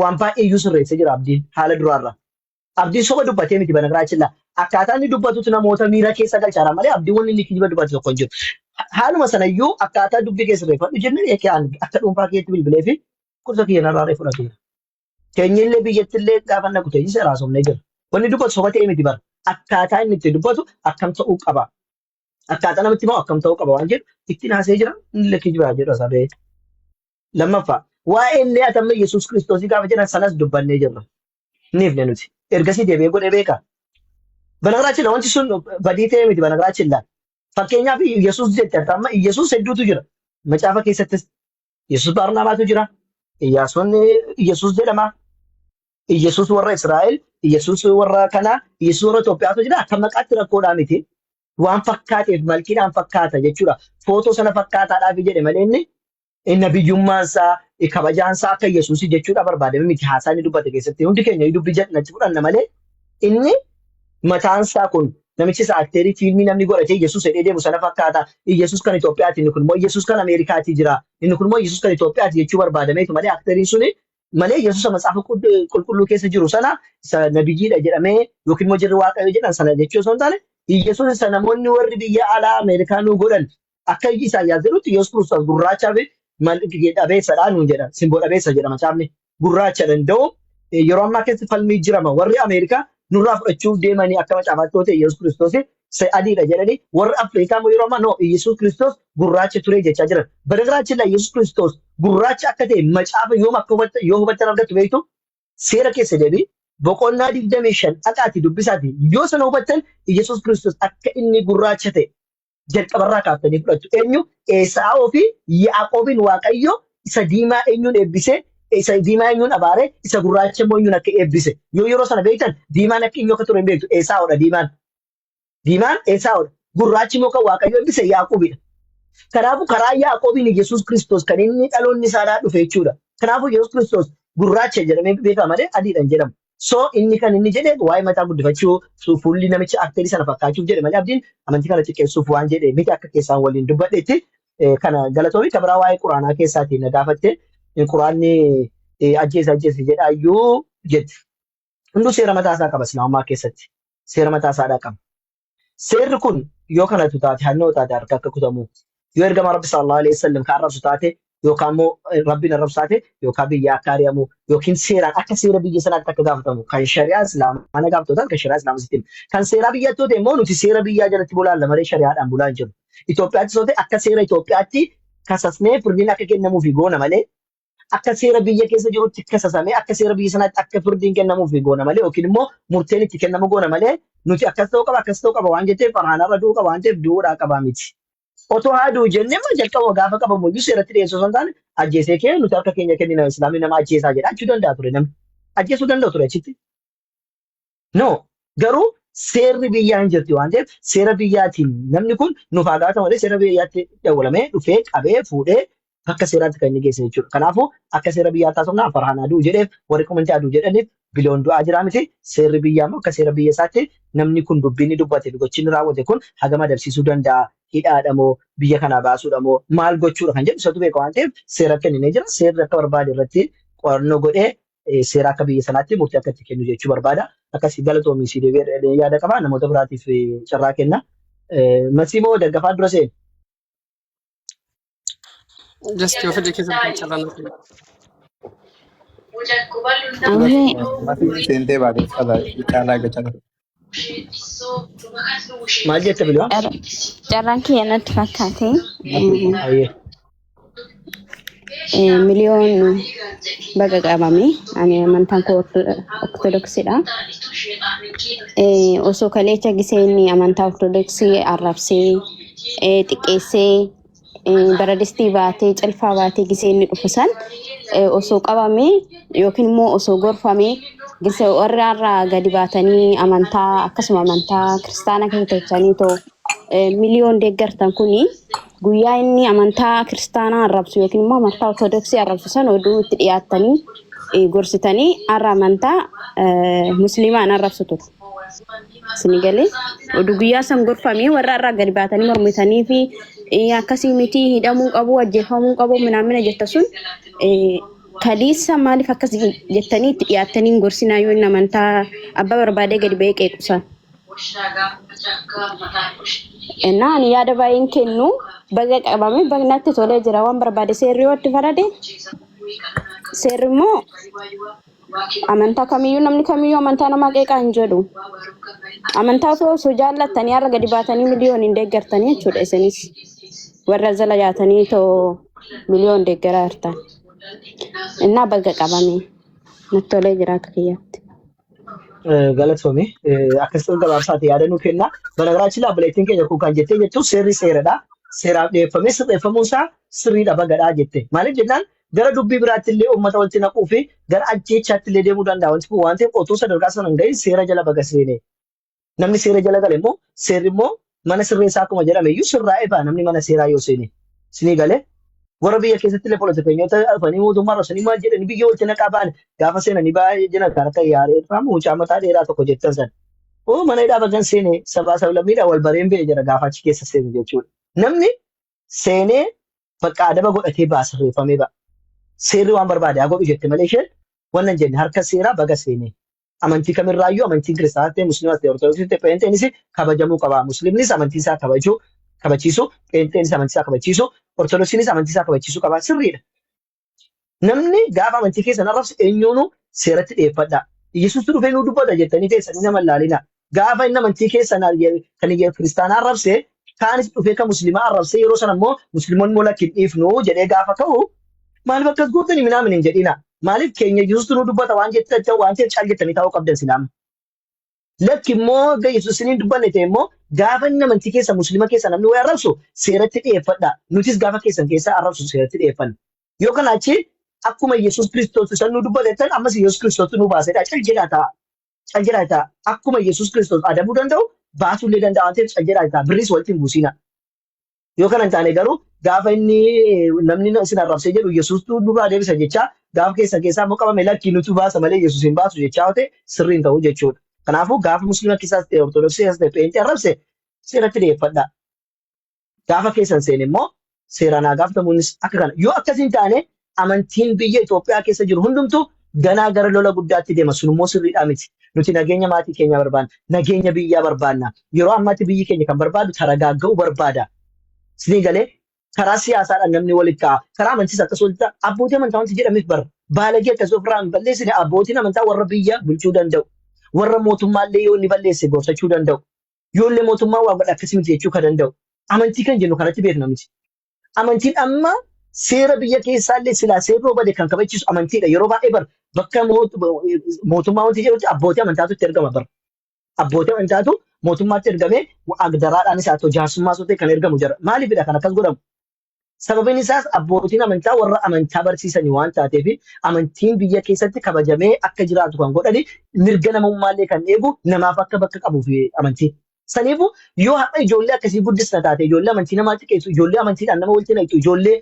Waan baay'ee iyyuu sirreessee jira abdiin haala duraarraa. Abdiin soba dubbatee miti banagaraachilla. Akkaataa inni dubbatutu namoota miira keessa galchaadha malee abdiin wanni inni kijiba dubbate tokko hin jiru. Haaluma sanayyuu akkaataa dubbii keessa reeffadhu jennee akka dhuunfaa keetti bilbilee fi gosa kiyya narraa fudhateera. Keenyillee biyyattillee gaafa naqu ta'e isa raasofnee jira. Wanni dubbatu soba ta'e miti bara. Akkaataa inni itti dubbatu akkam ta'uu qaba. Akkaataa namatti himu akkam ta'uu qaba waan jedhu ittiin haasee jira inni kijibaa jedhu asaa ba'ee. Lammaffaa waa'ee illee atamma Yesuus Kiristoosii gaafa jedhan sanas dubbannee jirra. Niifne nuti ergasii deebi'ee godhee beekaa. Banagaraachilla wanti sun badii ta'e miti banagaraachilla. Fakkeenyaaf Yesuus jette amma Yesuus hedduutu jira. Macaafa keessattis Yesuus Baarnaabaatu jira. Iyyaasuun Yesuus jedhama. Yesuus warra Israa'el, Yesuus warra kanaa, Yesuus warra Itoophiyaatu jira. Akka maqaatti rakkoodhaa miti. Waan fakkaateef malkiidhaan fakkaata jechuudha. Footoo sana fakkaataadhaaf jedhe malee inni nabiyyummaansaa kabajaansaa akka Yesuusii jechuudha barbaadame miti haasaa inni dubbate keessatti. Hundi keenya dubbii jedhanachi fudhanna malee inni mataansaa kun namichi isaa akteerii fiilmii namni godhatee Yesuus jedhee deemu sana fakkaata. Yesuus kan Itoophiyaati inni kun immoo Yesuus kan Ameerikaati jira. Inni kun immoo Yesuus kan Itoophiyaati jechuu barbaadameetu malee akteeriin suni malee Yesuus macaafa qulqulluu keessa jiru sana isa nabiyyiidha jedhamee yookiin immoo jirri waaqayyo jedhan sana jechuu osoo hin taane Yesuus isa namoonni warri biyya alaa Ameerikaanuu godhan akka Isaayyaas jedhutti Yesuus Kiristoos gurraachaa fi dhabeessadhaa nuun jedha. Simboo dhabeessa jedha macaafni gurraacha danda'u yeroo ammaa keessa falmii jirama warri Ameerikaa nurraa fudhachuuf deemanii akka macaafaatti ta'e Yesuus Kiristoos adiidha jedhanii warri Afrikaa immoo yeroo ammaa no Yesuus Kiristoos gurraacha ture jechaa jiran. Banagaraachilla Yesuus Kiristoos gurraacha akka ta'e macaafa yoo hubattan argattu beektu seera keessa deebii boqonnaa 25 dhaqaati dubbisaati yoo sana hubattan Yesuus Kiristoos akka inni gurraacha ta'e jalqabarraa kaaftanii fudhattu. Eenyu Esaawoo fi Yaaqoobiin Waaqayyo isa diimaa eenyuun eebbisee isa diimaa eenyuun abaaree isa gurraacha immoo eenyuun akka eebbise. Yoo yeroo sana beektan diimaan akka eenyu akka ture hin beektu Esaawoodha diimaan. Diimaan Esaawoodha. Gurraachi immoo kan Waaqayyo eebbise Yaaqoobidha. Kanaafuu karaa Yaaqoobiin Yesuus Kiristoos kan inni dhaloonni isaadhaa dhufe jechuudha. Kanaafuu Yesuus Kiristoos gurraacha jedhamee beekama malee adiidhaan jedhamu. So inni kan inni jedhe waa'ee mataa guddifachuu fuulli namicha akteerii sana fakkaachuuf jedhe malee abdiin amantii kana xiqqeessuuf waan jedhe miti akka keessaan waliin dubbadheetti kana galatoomi kabiraa waa'ee quraanaa keessaatiin na gaafatte quraanni ajjeesa jedhaayyuu jette. Hunduu seera mataa isaa qaba islaamummaa keessatti seera mataa isaadhaa qaba. Seerri kun yoo kanatu taate hannoo taate harka akka kutamu yoo ergama Rabbi sallallahu alaihi wasallam kan arrabsu taate yookaan immoo Rabbiin arrabsu taate yookaan biyya akka ari'amu yookiin seeraan akka seera biyya sanaatti akka gaafatamu kan shari'aa islaamaa mana gaafatotaan kan shari'aa islaamaa sittiin kan seeraa biyyattoota immoo nuti seera biyyaa jalatti bulaalla malee shari'aadhaan bulaa hin jiru. Itoophiyaatti soote akka seera Itoophiyaatti kasasnee firdiin akka kennamuufi goona malee akka seera biyya keessa jirutti kasasamee akka seera biyya sanaatti akka firdiin kennamuufi goona malee yookiin immoo murteen itti kennamu goona malee nuti akkas ta'uu qaba waan jetteef farhaanarra du'uu qaba waan ta'eef du'uudhaa qaba miti. Otoo haaduu jennee immoo jalqaba gaafa qabamu iyyuu seeratti dhiyeessuu osoo hin taane ajjeesee kee nuti harka keenya kennina islaamni nama ajjeesaa jedha achuu danda'a ture namni ajjeesuu danda'u ture achitti. No garuu seerri biyyaa hin jirti waan ta'eef seera biyyaatiin namni kun nuuf haa gaafatamu malee seera biyyaatti dawwalamee dhufee qabee fuudhee bakka seeraatti kan inni geesse jechuudha. Kanaafuu akka seera biyyaa taasifnaa farhaan aduu jedheef warri komantii aduu jedhaniif biliyoon du'aa jira miti seerri biyyaa immoo akka seera biyya isaatti namni kun dubbiin dubbate gochiin raawwate kun hagam adabsiisuu danda'a. Hidhaadha moo biyya kanaa baasuudha moo maal gochuudha kan jedhu isatu beeka waan ta'eef seera kenninee jira. Seerri akka barbaade irratti qorannoo godhee seera akka biyya sanaatti murtii akka itti kennu jechuu barbaada. Akkasii galatoomii si deebi'ee yaada qaba namoota biraatiif carraa kenna. Masiimoo daggafaa dura seenu. Just yoo fedhe keessatti carraan Sentee baatee caalaa gachaa. Maal jette bilaa? Carraan kiyya natti fakkaate miliyoon baga qabame ani amantaan koo ortodoksiidha. Osoo kaleecha giseenni amantaa ortodoksii arrabsee xiqqeessee baradistii baatee cilfaa baatee gisee inni dhufu san osoo qabamee yookiin immoo osoo gorfamee gisee warra irraa gadi baatanii amantaa akkasuma amantaa kiristaana keessa jechanii too miliyoon deeggartan kuni guyyaa inni amantaa kiristaanaa arrabsu yookiin immoo amantaa ortodoksii arrabsu san oduu itti dhiyaatanii gorsitanii arra amantaa musliimaan arrabsu ture. Sinigalee oduu guyyaa san gorfamee warra irraa gadi baatanii mormitanii fi akkasii miti hidhamuu qabu ajjeefamuu qabu minaamina jetta sun kaliisa maaliif akkas jettanii itti dhiyaatanii gorsinaa yoo inni amantaa abbaa barbaadee gadi ba'ee qeequsan. Naan yaada baay'een kennu baga qabame bagnatti tolee jira waan barbaade seerri yoo itti farade seerri immoo amantaa kamiyyuu namni kamiyyuu amantaa namaa qeeqaa hin jedhu. Amantaa osoo jaallattanii har'a gadi baatanii miliyooniin deeggartanii jechuudha isinis warra jala jaatanii too miliyoon deeggaraa jirtan. Innaa baga qabame natti tolee jira akka kiyyaatti. Galatoomii akkasitti gabaabsaati yaada nuu kenna. Banagaraachii laabaleettiin keenya kun kan jettee jettu seerri seeradha. Seeraaf dhiyeeffamee sirreeffamuun isaa sirriidha bagadhaa jette. Maaliif jennaan gara dubbii biraatti illee uummata walitti naquu fi gara ajjeechaatti illee deemuu danda'a. Wanti kun waan ta'eef otoo sadarkaa sana hin gahin seera jala baga seene. Namni seera jala gale immoo seerri immoo mana sirreessaa akkuma jedhame iyyuu sirraa'ee ba'a namni mana seeraa yoo seene. Sinii galee warra biyya keessatti illee poolitikeenya dhufanii mootummaa roosanii maal jedhanii biyya walitti naqaa ba'an gaafa seenanii baay'ee jiran kan akka yaaree faamu mucaa mataa dheeraa tokko jettan sana. Mana hidhaa bagan seene sabaa sablammiidhaan wal bareen ba'e jira gaafa achi keessa seenu jechuudha. Namni seenee bakka adaba godhatee ba'a sirreeffamee ba'a. Seerri waan barbaade haa godhu jette malee isheen wannan jenne harka seeraa baga seene. Amantii kamirraayyuu amantiin kiristaanaa ta'e musliimaa ta'e ortodoksii ta'e pheenxeenis kabajamuu qaba. Musliimnis amantii isaa kabachiisu, pheenxeenis amantii isaa kabachiisu, ortodoksiinis amantii isaa kabachiisuu qaba. Sirriidha. Namni gaafa amantii keessan arrabsu eenyuunu seeratti dhiyeeffadha. Yesuus dhufee nuu dubbata jettanii teessanii nama ilaalina. Gaafa inni amantii keessan kan kiristaanaa arrabse kaanis dhufee kan musliimaa arrabse yeroo sana immoo musliimoonni mola kin dhiifnu jedhee gaafa ka'u maaliif akkas gootanii minaamin hin jedhina. Maaliif keenya Yesuus nuu dubbata waan jettan waan ta'eef caal jettanii taa'uu qabdan silaama. Lakki immoo Yesuus inni dubbanne ta'e immoo gaafa inni amantii keessa musliima keessa namni wayii arrabsu seeratti dhiyeeffadha. Nutis gaafa keessan keessaa arrabsu seeratti dhiyeeffanna. Yoo kana achi akkuma Yesuus Kiristoos san nuu dubbateettan ammas Yesuus Kiristoos nuu baasedha. Cal jedhaa ta'a. Cal jedhaa ta'a. Akkuma Yesuus Kiristoos adabuu danda'u baasuullee danda'a waan ta'eef cal jedhaa ta'a. Birris walitti hin buusina. Yoo kana hin taane garuu gaafa inni namni isin arrabsee jedhu Yesuus duraa deebisa jechaa gaafa keessaa immoo qabame lakkii nuti baasa malee Yesuus hin baasu jechaa ta'e sirrii hin ta'u jechuudha. Kanaafuu gaafa musliima keessaas ta'e ortodoksii keessas ta'e pheenxee arrabse seeratti dhiyeeffadha. Gaafa keessan seene immoo seeraan haa gaafatamuunis akka kana. Yoo akkasiin taane amantiin biyya Itoophiyaa keessa jiru hundumtuu ganaa gara lola guddaatti deema. Sun immoo sirriidhaa miti. Nuti nageenya maatii keenya barbaanna. Nageenya biyyaa barbaanna. Yeroo ammaatti biyyi keenya kan barbaadu taragaaga'uu barbaada. Sinii galee karaa siyaasaadhaan namni walitti ka'a. Karaa amantiis akkas walitti ka'a. Abbootii amantaa wanti jedhameef bara. Baalagee akkas ofirraa hin balleessine abbootiin amantaa warra biyya bulchuu danda'u. Warra mootummaallee yoo inni balleesse gorsachuu danda'u. Yoollee mootummaa waa godha akkasii miti jechuu kan danda'u. Amantii kan jennu kanatti beekna miti. Amantiin amma seera biyya keessaallee silaa seerroo bade kan kabachiisu amantiidha. Yeroo baay'ee bara bakka mootummaa wanti jedhutti abbootii amantaatu itti ergama bara. Abbootii amantaatu mootummaatti ergamee agdaraadhaanis haa ta'u jaarsummaa ta'e kan ergamu jira. Maaliifidha kan akkas godhamu? Sababiin isaas abbootiin amantaa warra amantaa barsiisanii waan taateef amantiin biyya keessatti kabajamee akka jiraatu kan godhani mirga namummaallee kan eegu namaaf akka bakka qabuuf amantii. Saniifuu yoo haqa ijoollee akkasii guddisna taate ijoollee amantii namaa xiqqeessu ijoollee amantiidhaan nama walitti naqxu ijoollee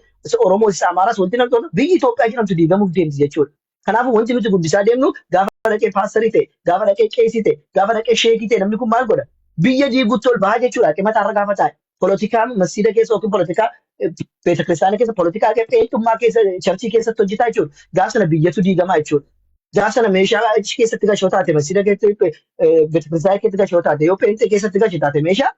Oromoo isa Amaaraas walitti naqxu biyyi Itoophiyaa jedhamtu diigamuuf deemti jechuudha. Kanaafuu wanti nuti guddisaa deemnu gaafa dhaqee paasterii ta'e gaafa dhaqee qeesii ta'e gaafa dhaqee sheekii ta'e namni kun maal godha? Biyya diiguutti ol bahaa jechuudha qimataarra gaafa taa'e. Poolitikaa masjiida keessa yookiin poolitikaa beetakiristaana keessa poolitikaa qeexummaa keessa charchii keessatti hojjetaa jechuudha. Gaafa sana biyyatu diigamaa jechuudha. Gaafa sana meeshaa achi keessatti gashoo taate masjiida keessatti beetakiristaana keessatti gashoo taate yoo pheenxee keessatti gashoo taate meeshaa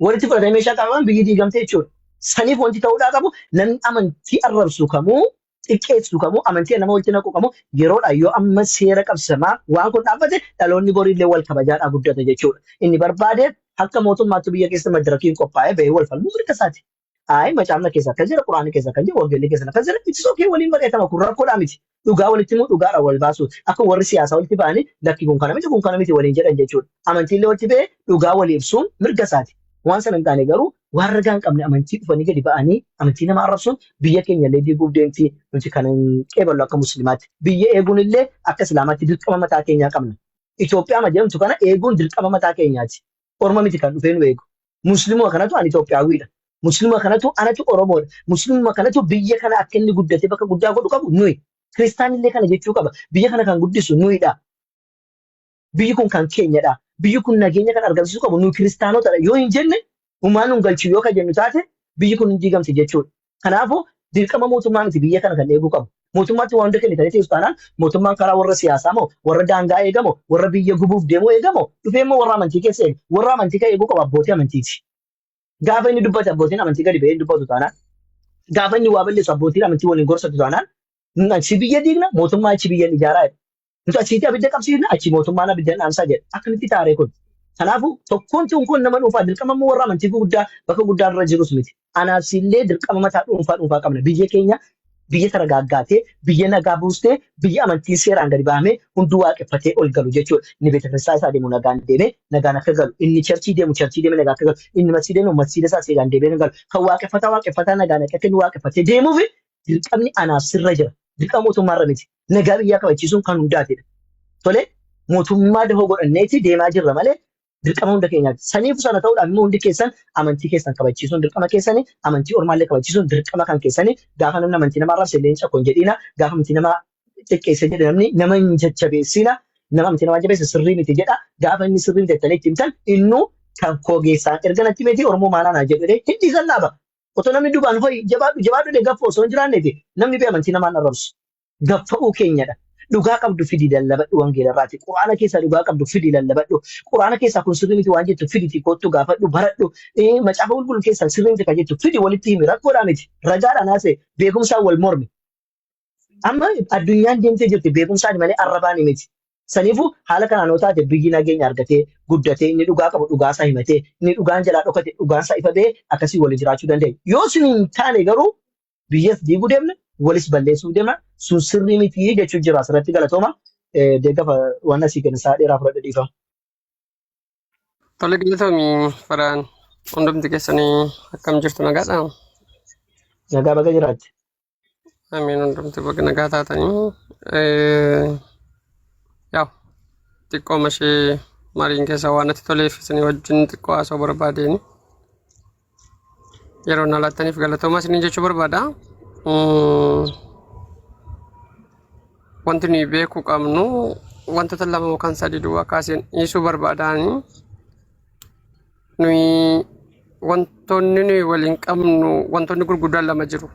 walitti fudhatee meeshaa qabaman biyyi diigamte jechuudha. Saniif wanti ta'uudhaa qabu namni amantii arrabsu kamuu xiqqeessu kamuu amantii nama walitti naqu kamuu yeroodha yoo amma seera qabsamaa waan kun dhaabbate dhaloonni boriillee wal kabajaadhaa guddata jechuudha. Inni barbaade akka mootummaatti biyya keessa madarakiin qophaa'ee bahee wal falmuu mirga isaati. Ayi macaafna keessa kan jira quraana keessa kan jira wangeelli keessa kan jira itti sookee waliin bareetama kun rakkoodhaa miti. Dhugaa walitti immoo dhugaadha wal baasu akka warri siyaasaa walitti ba'anii lakki kun kana miti waliin jedhan jechuudha. Amantiillee walitti ba'ee dhugaa walii ibsuun mirga isaati. waan sana hin taane garuu waan ragaa hin qabne amantii dhufanii gadi ba'anii amantii nama arrabsuun biyya keenya illee diiguuf deemti nuti kan hin qeeballu akka musliimaatti. Biyya eeguun illee akka islaamaatti dirqama mataa keenyaa qabna. Itoophiyaa ma jedhamtu kana eeguun dirqama mataa keenyaati. Orma miti kan dhufee nu eegu. Musliimuma kanatu ani Itoophiyaawwiidha. Musliimuma kanatu anatu Oromoodha. Musliimuma kanatu biyya kana akka inni guddatee bakka guddaa godhu qabu nuyi. Kiristaanillee kana jechuu qaba. Biyya kana kan guddisu nuyidha. Biyyi kun kan keenyadha. Biyyi kun nageenya kan argamsiisu qabu nuyi kiristaanotadha. Yoo hin jenne uumaan nun galchuu yoo kan jennu taate biyyi kun hin diigamti jechuudha. Kanaafuu dirqama mootummaa miti biyya kana kan eeguu qabu. Mootummaatti waan hunda kennitanii teessu taanaan mootummaan karaa warra siyaasaa moo warra daangaa eegamoo warra biyya gubuuf deemuu eegamoo dhufee immoo warra amantii keessa eegu. Warra amantii kan eeguu qabu abbootii amantiiti. Gaafa inni dubbate abbootiin amantii gadi ba'ee dubbatu taanaan gaafa inni waa balleessu abbootiin amantii waliin gorsatu taanaan achi biyya diigna mootummaa achi biyya ijaaraa jedha. Nuti achiitti abidda qabsiifna achi mootummaan abidda dhaamsaa jedha. Akkamitti taaree kun. Kanaafuu tokkoon kun nama dhuunfaa dirqama immoo warra amantii guddaa bakka guddaa irra jirus miti. Anaaf illee dirqama mataa dhuunfaa qabna. Biyya keenya biyya taragaaggaatee biyya nagaa buustee biyya amantiin seeraan gadi bahamee hunduu waaqeffatee ol galu jechuudha. Inni beeksisa isaa deemu nagaan deemee nagaan akka galu. Inni charchii deemu nagaan akka galu. Inni masjida deemu masjida isaa seeraan deemee akka galu. Kan waaqeffataa nagaan akka inni waaqeffatee deemuuf dirqamni anaaf sirra jira. Dirqama mootummaarra miti. Nagaa biyyaa kabachiisuun kan hundaatidha. Tole mootummaa dahoo godhanneeti deemaa jirra malee dirqama hunda keenyaati. Saniif sana ta'uudhaan immoo hundi keessan amantii keessan kabachiisuun dirqama keessanii amantii ormaallee kabachiisuun dirqama kan keessanii gaafa namni amantii namaa arrabse illee hin cakkoon jedhiina gaafa amantii namaa xiqqeesse jedhe namni nama hin jajjabeessina nama amantii namaa jabeesse sirrii miti jedha gaafa inni sirrii miti jettanii itti himtan innuu kan koogeessaan erga natti miti Oromoo maalaan haa jedhu hindi san dhaaba. Otoo namni dubaan fa'i jabaadhu gaffoo osoo hin jiraanneeti namni bee amantii namaan arrabsu gaffa'uu keenyadha. Dhugaa qabdu fidi lallabadhu wangeelarraati. Quraana keessaa dhugaa qabdu fidi lallabadhu. Quraana keessaa kun sirrii miti waan jettu fidi kottu gaafadhu baradhu. Macaafa qulqulluu keessaa sirrii miti kan jettu fidi walitti himi rakkoodhaa miti. Ragaadhaan haasa'e beekumsaan wal mormi. Amma addunyaan deemtee jirti beekumsaan malee arrabaan miti. Saniifuu haala kanaan yoo taate biyyi nageenya argatee guddatee inni dhugaa qabu dhugaasaa himatee inni dhugaan jalaa dhokate dhugaasaa ifa ba'ee akkasii waliin jiraachuu dandeenya. Yoo sun hin taane garuu biyyas diiguu deemna walis balleessuu deemna sun sirrii miti jechuun jira asirratti galatooma deeggafa waan asii kennisaa dheeraa fudhadhe dhiifama. Tole galatoomii faraan hundumti keessanii akkam jirtu nagaadha. Nagaa baga jiraatti. Amiin hundumti baga nagaa taatanii yaa'u xiqqoo mashee mariin keessa waan natti toleef isinii wajjin xiqqoo haasa'uu barbaadeeni. Yeroo na laattaniif galatooma isinii jechuu barbaada. Wanti nuyi beekuu qabnu wantoota lama yookaan sadii duwwaa kaaseen dhiisuu barbaadaani. Nuyi wantoonni nuyi waliin qabnu wantoonni gurguddaan lama jiru.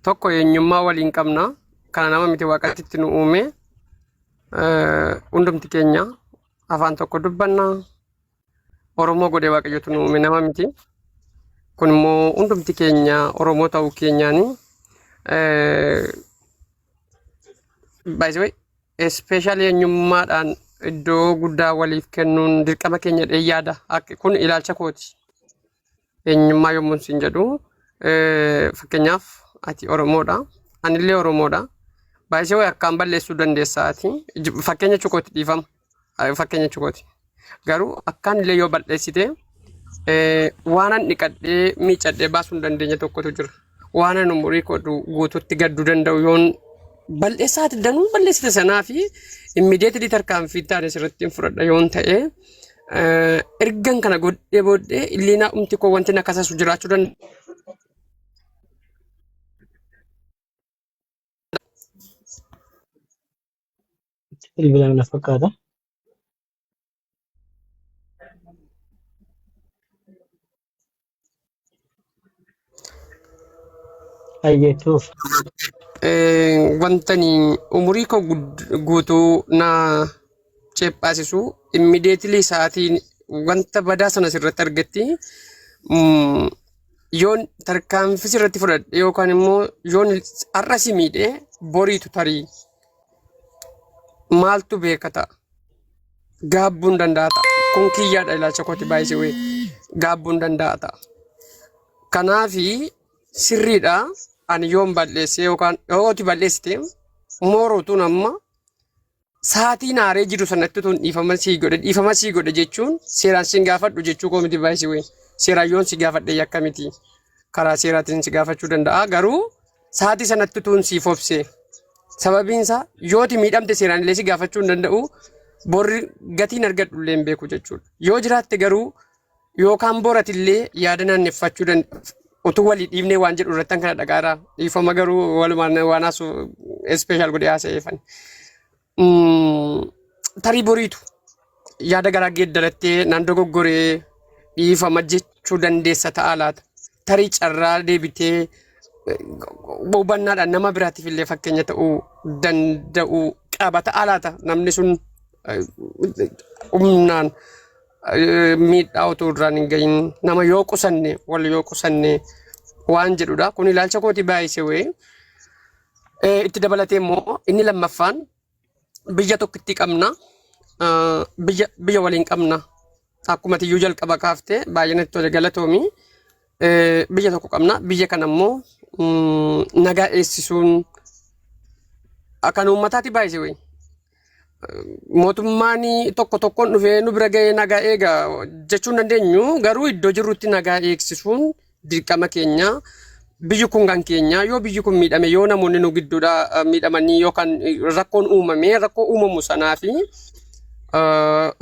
Tokko eenyummaa waliin qabna. Kana nama miti waaqatti nu uume. Hundumti keenya afaan tokko dubbanna. Oromoo godhee waaqayyotu nu uume nama miti. Kun immoo hundumti keenya Oromoo ta'uu keenyaani. By the way, especially eenyummaadhaan iddoo guddaa waliif kennuun dirqama keenya yaada. Kun ilaalcha kooti. Eenyummaa yommuu siin jedhu fakkeenyaaf ati Oromoodha. Anillee Oromoodha. By the way akkaan balleessuu dandeessaati. Fakkeenya cukooti dhiifama. Fakkeenya cukooti. Garuu akkaan illee yoo balleessite waanan dhiqadhee miicadhee baasuu hin dandeenye tokkotu jira. Waanan umurii kodhu guutuutti gadduu danda'u yoon balleessaati danuu balleessite sanaa fi immediately tarkaanfii taane sirratti fudhadha yoon ta'e ergan kana godhee booddee illiinaa umti koo wanti nakkasasu jiraachuu danda'a. Bilbilaan na fakkaata. Ayyeetuuf. Wantani umurii koo guutuu na ceephaasisu immediately sa'aatiin wanta badaa sana sirratti argetti yoon tarkaanfii sirratti fudhadhe yookaan immoo yoon har'a si miidhee boriitu tarii maaltu beeka ta'a gaabbuun danda'a ta'a kun kiyyaadha ilaalcha kooti baay'isee gaabbuun danda'a ta'a kanaafi sirriidha. Ani yoon balleesse yookaan yooti balleessite moorootuun amma sa'aatii naaree jiru sanatti tun dhiifama sii godhe jechuun seeraan si gaafadhu jechuu koo miti baay'isii wayi. Seeraan yoon si gaafadhe yakka miti. Karaa seeraatiin si gaafachuu danda'a. Garuu sa'aatii sanatti tun siif obse. Sababiin isaa yooti miidhamte seeraan illee si gaafachuu hin danda'u. Borri gatiin argadhu illee hin beeku jechuudha. Yoo jiraatte garuu yookaan boratillee yaada naanneffachuu danda'a. Utuu walii dhiibnee waan jedhu irratti kana dhagaara. Dhiifama garuu walumaan waan haasuu ispeeshaal godhee haasa'eefan. Tarii boriitu yaada garaa geeddarattee nan dogoggoree dhiifama jechuu dandeessa ta'a laata. Tarii carraa deebitee hubannaadhaan nama biraatiif illee fakkeenya ta'uu danda'u qaba ta'a laata. Namni sun humnaan miidhaa otoo irraan hin gahin nama yoo qusanne wal yoo qusanne waan jedhudha. Kun ilaalcha kooti baay'isee wayii. Itti dabalatee immoo inni lammaffaan biyya tokkitti qabna. Biyya waliin qabna. Akkuma tiyyuu jalqaba kaaftee baay'ee natti tole galatoomi. Biyya tokko qabna. Biyya kana immoo nagaa eegsisuun akkan uummataati baay'isee wayii. Mootummaan tokko tokkoon dhufee nu bira ga'ee nagaa eega jechuun dandeenyu garuu iddoo jirrutti nagaa eegsisuun dirqama keenya. Biyyi kun kan keenya yoo biyyi kun miidhame yoo namoonni nu gidduudha miidhamanii yookaan rakkoon uumame rakkoo uumamu sanaa fi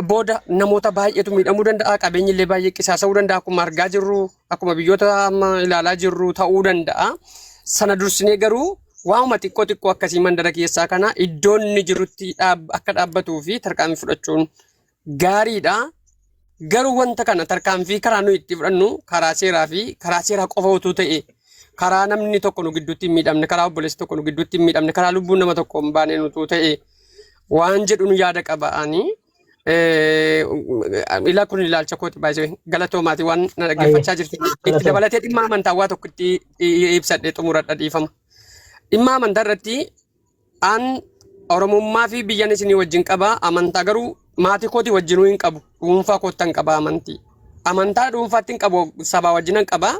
booda namoota baay'eetu miidhamuu danda'a. Qabeenyi illee baay'ee qisaasa'uu danda'a. Akkuma argaa jirru akkuma biyyoota amma ilaalaa jirru ta'uu danda'a. Sana dursinee garuu waanuma xiqqoo akkasii mandara keessaa kana iddoon inni jirutti akka dhaabbatuu fi tarkaanfii fudhachuun gaariidha. Garuu wanta kana tarkaanfii karaa nuyi itti fudhannu karaa seeraa fi karaa seeraa qofa utuu ta'e karaa namni tokko nu gidduutti hin miidhamne karaa obboleessi tokko nu gidduutti hin miidhamne karaa lubbuun nama tokko hin baane utuu ta'e waan jedhu nu yaada qaba'anii ilaa kun ilaalcha kooti baay'ee galatoomaati waan na dhaggeeffachaa jirtu. Itti dabalatee dhimma amantaa waa tokko itti ibsadhee xumuradha dhiifama. Dhimma amantaa irratti aan Oromummaa fi biyyan isinii wajjin qaba. Amantaa garuu maatii kooti wajjinuu hin qabu. Dhuunfaa koottan qaba amantii. Amantaa dhuunfaatti hin qabu sabaa wajjinan qaba.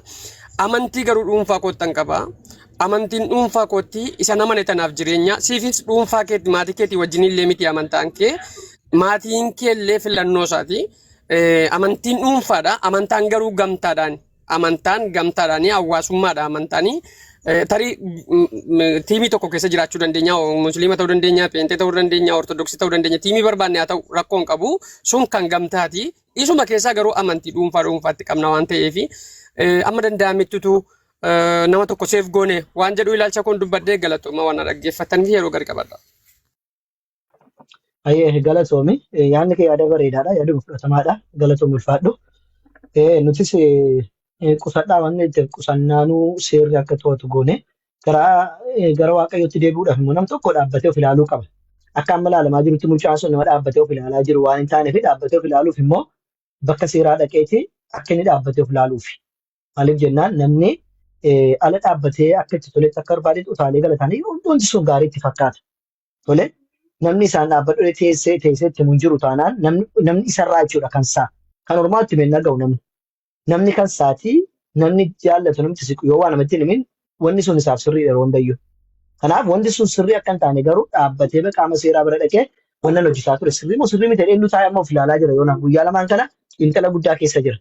Amantii garuu dhuunfaa koottan qaba. Amantiin dhuunfaa kootti isa nama netanaaf jireenya. Siifis dhuunfaa keetti maatii keetii wajjin illee miti amantaan kee. Maatiin kee illee filannoo isaati. Amantiin dhuunfaadha. Amantaan garuu gamtaadhaan. Amantaan gamtaadhaan hawaasummaadha amantaanii. Tarii tiimii tokko keessa jiraachuu dandeenya. Musliima ta'uu dandeenya, Peentee ta'uu dandeenya, Ortodoksii ta'uu dandeenya. Tiimii barbaanne haa ta'u rakkoon qabu. Sun kan gamtaati. Isuma keessaa garuu amantii dhuunfaatti qabna waan ta'eef amma danda'amettutu nama tokko seef goone waan jedhu ilaalcha kun dubbadhee galatooma waan dhaggeeffattan fi yeroo gadi qabadha. Ayyee galatoomi yaadni kee yaada bareedaadha yaada fudhatamaadha galatoomi ulfaadhu nutis qusadhaa waan itti qusannaanuu seerri akka to'atu goone gara waaqayyootti deebi'uudhaaf immoo nam tokko dhaabbatee of ilaaluu qaba. Akka amma ilaalamaa jirutti mucaan sun nama dhaabbatee of ilaalaa jiru waan hin taaneef dhaabbatee of ilaaluuf immoo bakka seeraa dhaqeeti akka inni dhaabbatee of ilaaluufi. Maaliif jennaan namni ala dhaabbatee akka itti toletti akka barbaadetti utaalee galatanii hundi sun gaarii itti fakkaata. Tole namni isaan dhaabbadhu teessee itti mun jiru taanaan namni isarraa jechuudha kan isaa. Kan ormaatti meen dhaga'u namni kan isaatii namni jaallatu namni siqu yoo waan namatti himin wanni sun isaaf sirrii yeroo hundayyuu. Kanaaf wanti sun sirrii akka hin taane garuu dhaabbatee qaama seeraa bira dhaqee wannan hojjetaa ture sirrii moo sirrii miti eenyu taa'ee amma of ilaalaa jira yoo guyyaa lamaan kana intala guddaa keessa jira.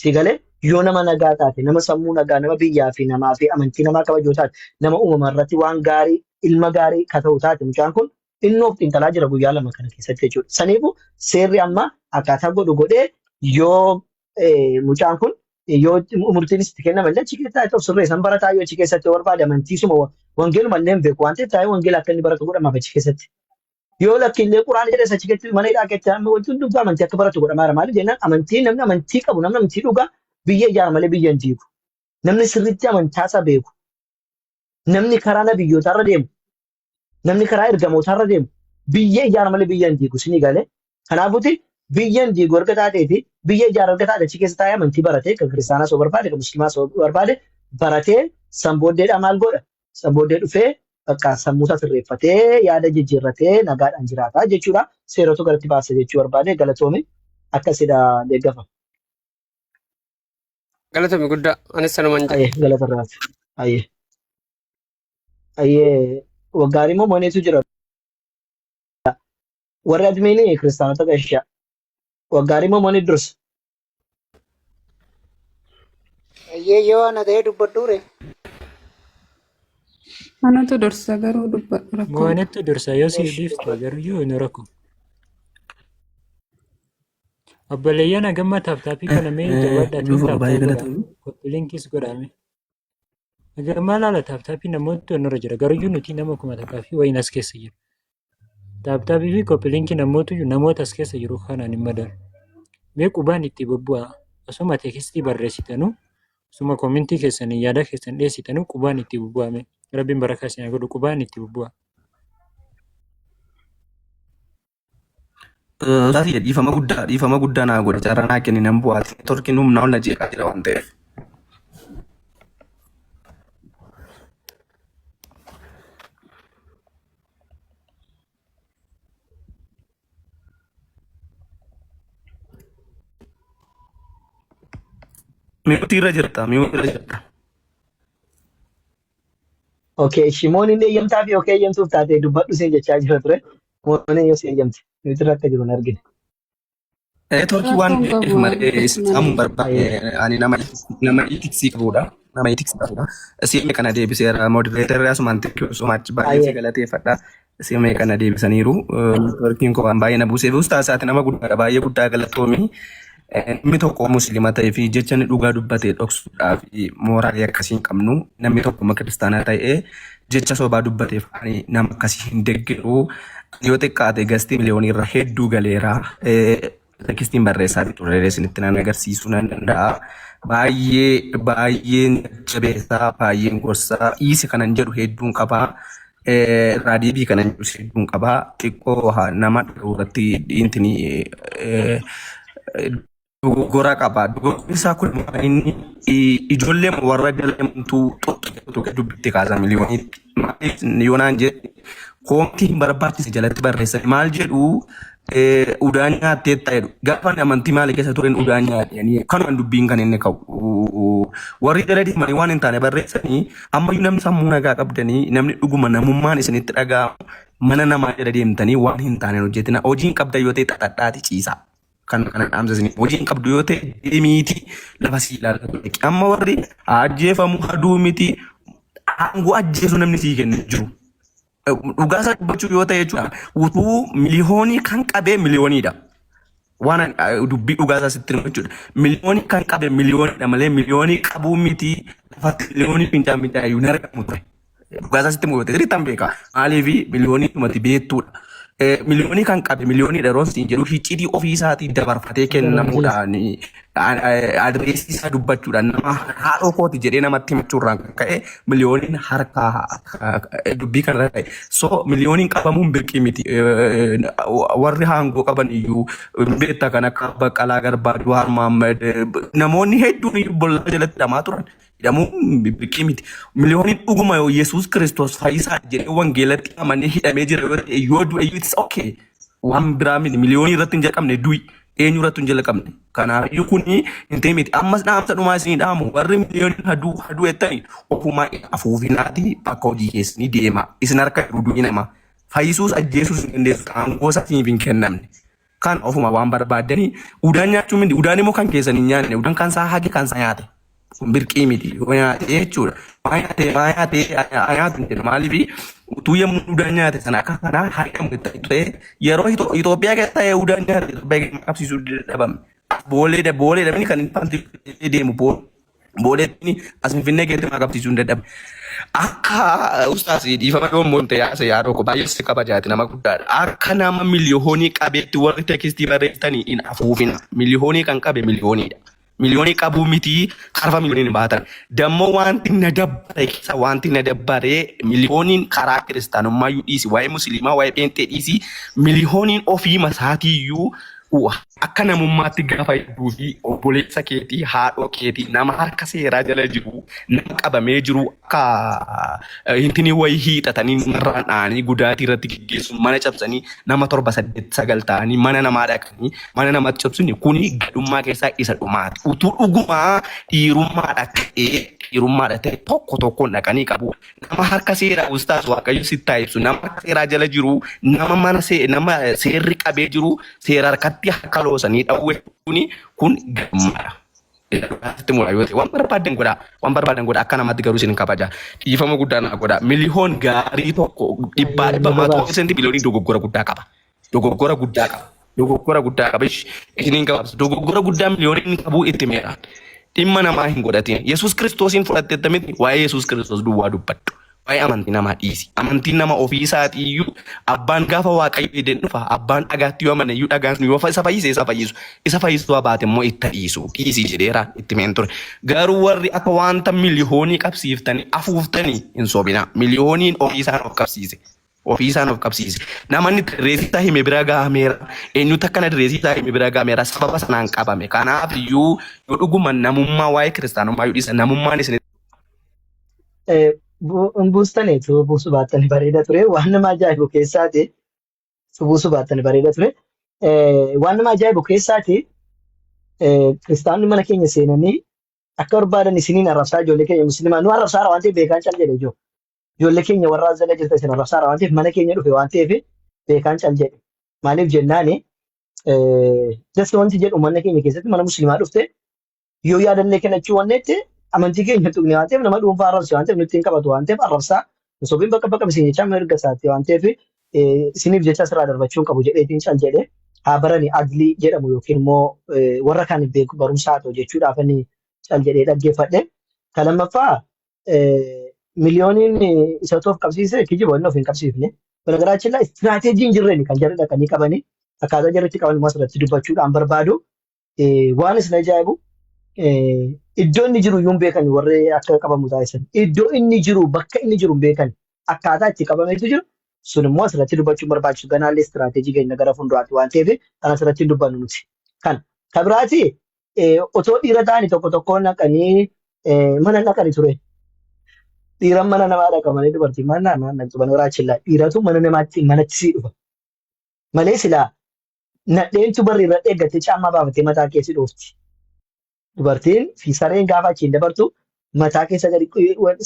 Sigalee yoo nama nagaa taate nama sammuu nagaa nama biyyaa fi namaa fi amantii namaa kabajoo taate nama uumama irratti waan gaarii ilma gaarii ka ta'u taate mucaan kun innoo of xiinxalaa jira guyyaa lama kana keessatti jechuudha. Saniifuu seerri amma akkaataa godhu godhee yoo mucaan kun yoo murtiinis itti kennama illee achi keessatti ta'u sirree san barataa yoo achi keessatti barbaade amantiisuma wangeeluma illee hin beeku waan ta'eef taa'ee wangeela akka inni baratu godhamaaf achi keessatti. Yoo lakkiillee quraana jedhes achi keessatti mana hidhaa keessatti amma wanti hundumtuu amantii akka baratu godhamaa jira maaliif jennaan amantii namni amantii qabu namni amantii dhugaa biyya ijaara malee biyya hin diigu. Namni sirriitti amantaasaa beeku. Namni karaa nabiyyootaarra deemu. Namni karaa ergamootaarra deemu. Biyya ijaara malee biyya hin diigu sinii galee. Kanaafuuti biyya hin diigu erga taatee fi biyya ijaara erga taate achi keessa taa'ee amantii baratee kan kiristaanaa soo barbaade kan musliimaa soo barbaade baratee sanbooddeedhaa maal godha? Sanbooddee dhufee bakka sammuusaa sirreeffatee yaada jijjiirratee nagaadhaan jiraataa jechuudha. Seerota galatti baasa jechuu barbaade galatoomi akkasidha deeggafa. Galatoomi guddaa anis sanumaan jira. Ayyee galatarraati. Ayyee waggaarii moo mooneetu jira? warri admiinii kiristaanota gashaa waggaarii moo mani dursa. Yoo ana ta'ee dubbadhuure. Anatu dursa garuu dubbadhu rakkoon. Mo'anetti dursa yoo si dhiifte garuu yoo hin rakku. Obboleeyyan hagamma taaptaappii kana mee jabaadhaatiin taaptaa godha. Koppiliinkis godhame. Hagamma laala taaptaappii namoota onnorra jira garuu nuti nama kuma takkaa fi wayiin as keessa jiru. Taaptaappii fi koppiliinkii namoota as keessa jiru kanaan hin madalu. Mee qubaan itti bubbu'a. Osuma teekistii barreessitanuu osuma koomintii keessanii yaada keessan dhiyeessitanuu qubaan itti bubbu'ame. Rabbiin barakaa isin haa godhu qubaan itti bubbu'a. Taatee dhiifama guddaa naa godhe carraa naa kenni nan bu'aati. Torkiin humna ol na jeeqaa jira waan ta'eef. Mi'ootii irra jirta. Okay, Shimoon inni eeyyamtaa fi okay eeyyamtuuf taatee dubbadhu seen jechaa jira ture. Moonee yoo si eeyyamte nuti irra akka jiru hin argine. Torkii waan malee sammuu barbaade ani nama itiksii qabudha. Siimee kana deebiseera modereetarri asumaan xiqqoo sumaatti baay'ee galateeffadha. Siimee kana deebisaniiru. Torkiin koo waan baay'ee na buuseef ustaasaati nama guddaadha baay'ee guddaa galatoomii. Namni tokko musliima ta'ee fi jecha inni dhugaa dubbatee dhoksuudhaaf mooraalii akkasii hin qabnu namni tokko kiristaanaa ta'ee jecha sobaa dubbateef nama akkasii hin deeggaru yoo xiqqaate gastii miliyoonii irra hedduu galeera. Tekstiin barreessaa ture isinitti nan agarsiisuu nan danda'a. Baay'een jabeessaa baay'een gorsaa dhiisi kanan jedhu hedduun qabaa. Raadiyoo kanan jedhu hedduun qabaa. Xiqqoo nama irratti dogoggora qaba. Dogoggorri isaa kun inni ijoollee warra galamtuu dubbitti kaasa miliyooniitti. Yoonaan jedhe koomtii hin barbaachise jalatti barreessan maal jedhu udaan nyaattee ta'edha. Gaafa amantii maali keessa turen udaan nyaatanii kanumaan dubbiin kan inni qabu. Warri jala deemanii waan hin taane barreessanii ammayyuu namni sammuu nagaa qabdanii namni dhuguma namummaan isinitti dhaga'amu mana namaa jala deemtanii waan hin taane hojjetina. Hojiin qabda yoo ta'e xaxadhaati ciisa. Kan dhaamsasanii hojiin qabdu yoo ta'e deemiiti lafa sii ilaalatu. Amma warri ajjeefamu haduu miti aangoo ajjeesu namni sii kennu jiru. Dhugaasaa dubbachuu yoo ta'e jechuudha utuu miliyoonii kan qabee miliyooniidha. Waan dubbii dhugaasaa sitti himu jechuudha. Miliyoonii kan qabee miliyooniidha malee miliyoonii qabuu miti lafatti miliyoonii fincaan iyyuu hin argamu ture. Dhugaasaa sitti himu yoo ta'e sirriittan beeka maaliif miliyoonii dhumati beektuudha. Miliyoonii kan qabe miliyooniidha yeroo isin jedhu icciitii ofii isaatii dabarfatee kennamuudhaan adreesii isaa dubbachuudhaan nama haadhoo kooti jedhee namatti himachuurraan kan ka'e miliyooniin harkaa dubbii kanarra ta'e. So miliyooniin qabamuun birqii miti. Warri aangoo qaban iyyuu beektaa kan akka Baqqalaa Garbaa, Jawaar Mohaammed namoonni hedduun iyyuu bollaa jalatti hidhamaa turan. Hidhamuun birqii miti. Miliyooniin dhuguma yoo Yesuus Kiristoos fayyisaa jedhee wangeelatti amanee hidhamee jira yoo ta'e yoo du'e iyyuu it's okay. Waan biraa miti miliyoonii irratti hin jalqabne du'i. Eenyu irratti hin jalqabne. Kanaaf iyyuu kuni hin ta'e miti. Ammas dhaamsa dhumaa isinii dhaamu warri miliyooniin haduu jettanii ofumaa afuufinaati bakka hojii keessanii deema. Isin harka jiru du'i nama. Fayyisuus ajjeesuus hin dandeessu. Aangoo isaatiif hin kennamne. Kan ofuma waan barbaaddanii udaan nyaachuu miti. Udaan immoo kan keessan hin nyaanne. Udaan kan isaa hage kan isaa nyaate. Birqii miti. Yoo nyaate jechuudha. Maa nyaate maaliif utuu yommuu udaan nyaate sana akka kanaa haadhamu ta'e yeroo Itoophiyaa keessa ta'e udaan nyaate Itoophiyaa qabsiisuu dadhabame. Booleedha kan inni deemu booleedha as Finfinnee keessatti qabsiisuu hin dadhabame. Akka ustaas dhiifama yommuu ta'e yaadoo ko baay'ee si kabajaati nama guddaadha. Akka nama miliyoonii qabeetti warri tekstii barreessanii hin afuufina. Miliyoonii kan qabe miliyooniidha. Miliyoonii qabuu miti harfa miliyooniin baatan. Dammoo wanti na dabbare miliyooniin karaa kiristaanummaa iyyuu dhiisi waa'ee musliimaa waa'ee pheenxee dhiisi miliyooniin ofii masaatiiyyuu akka namummaatti gaafa hedduu fi obboleessa keetii haadhoo keetii nama harka seeraa jala jiru nama qabamee jiru akka hintinii wayii hiixatanii namarraan dha'anii gudaatii irratti geggeessuun mana cabsanii nama 7-8 ta'anii mana namaa dhaqanii mana namatti cabsuun kuni gadhummaa keessaa isa dhumaati. Utuu dhugumaa dhiirummaa dhaqee dhiirummaadha ta'e tokko tokkoon dhaqanii qabu. Nama harka seeraa ustaas waaqayyo sitti ibsu nama harka seeraa jala jiru nama nama seerri qabee jiru seera harkatti harka loosanii dhawwe kun gammaadha. Waan barbaadan godha akka namatti garuu isin kabaja. Dhiifama guddaa naa godha. Miliyoon gaarii tokko dhibbaa dhibbamaa tokko senti biliyoonii dogoggora guddaa qaba. Dogoggora guddaa qaba. Dogoggora guddaa qaba. Isiniin gabaabsa. Dogoggora guddaa miliyooniin qabuu itti meeqa. Dhimma namaa hin godhatin. Yesuus Kiristoosiin fudhatteetta miti waa'ee Yesuus Kiristoos duwwaa dubbadhu. Waa'ee amantii namaa dhiisi. Amantiin nama ofii isaatiiyyuu abbaan gaafa waaqayyo edeen dhufa abbaan dhagaatti yoo amane iyyuu dhagaan yoo isa fayyise isa fayyisu. Isa fayyisuu baate immoo itti dhiisu. Dhiisii jedheera itti meen ture. Garuu warri akka wanta miliyoonii qabsiiftanii afuuftanii hin sobina. Miliyooniin ofii isaan of qabsiise. Ofii isaan of qabsiise. Namoonni reesisaa hime bira gaameera. Eenyutu akkana reesisaa hime bira gaameera sababa sanaan qabame. Kanaaf iyyuu yoo dhuguma namummaa waa'ee kiristaanummaa yoo dhiisa namummaan isin buustaniitu buusuu baattanii bareeda ture. Waan nama ajaa'ibu keessaati. Buusuu baattanii bareeda ture. Waan nama ajaa'ibu keessaati. Kiristaanonni mana keenya seenanii akka barbaadan isiniin arrabsaa ijoollee keenya musliimaa nu arrabsaara waan ta'eef beekaan cal jedhe ijoo. Ijoollee keenya warra jala jirta isin arrabsaara waan ta'eef mana keenya dhufe waan ta'eef beekaan cal jedhe. Maaliif jennaani dasi wanti jedhu mana keenya keessatti mana musliimaa dhufte yoo yaadannee kennachuu waan ta'eef amantii keenya tuqne waan ta'eef nama dhuunfaa arrabse waan ta'eef nutti hin qabatu waan ta'eef arrabsaa sobiin bakka bakka isin jechaa mirga isaatti waan ta'eef isiniif jecha sirraa darbachuun qabu jedheetiin cal jedhe haa barani adlii jedhamu yookiin immoo warra kan beeku barumsaa haa ta'u jechuudhaaf inni cal jedhee dhaggeeffadhe. Kan lammaffaa miliyooniin isa of qabsiise kijiba inni of hin qabsiifne. Garaagaraachi illaa istiraateejiin jirreen kan jarri dhaqanii qabanii akkaataa jarritti qaban immoo asirratti dubbachuudhaan barbaadu waan isin ajaa'ibu iddoo inni jiru iyyuu beekan warri akka qabamu taasisan iddoo inni jiru bakka inni jiru beekan akkaataa itti qabameetu jiru sun immoo asirratti dubbachuun barbaachisu ganaallee istiraateejii keenya gara fuulduraatti waan ta'eef kan asirratti dubbannu nuti. Kan biraati otoo dhiira ta'anii tokko tokko naqanii mana naqanii ture. Dhiiran mana namaa dhaqamanii dubartiin mana naqxu mana biraachillaa dhiiratu mana namaatti manatti sii dhufa. Malee silaa nadheentu barri irra eeggattee caammaa baafattee mataa keessi dhoofti. Dubartiin fi sareen gaafa achiin dabartu mataa keessa gadi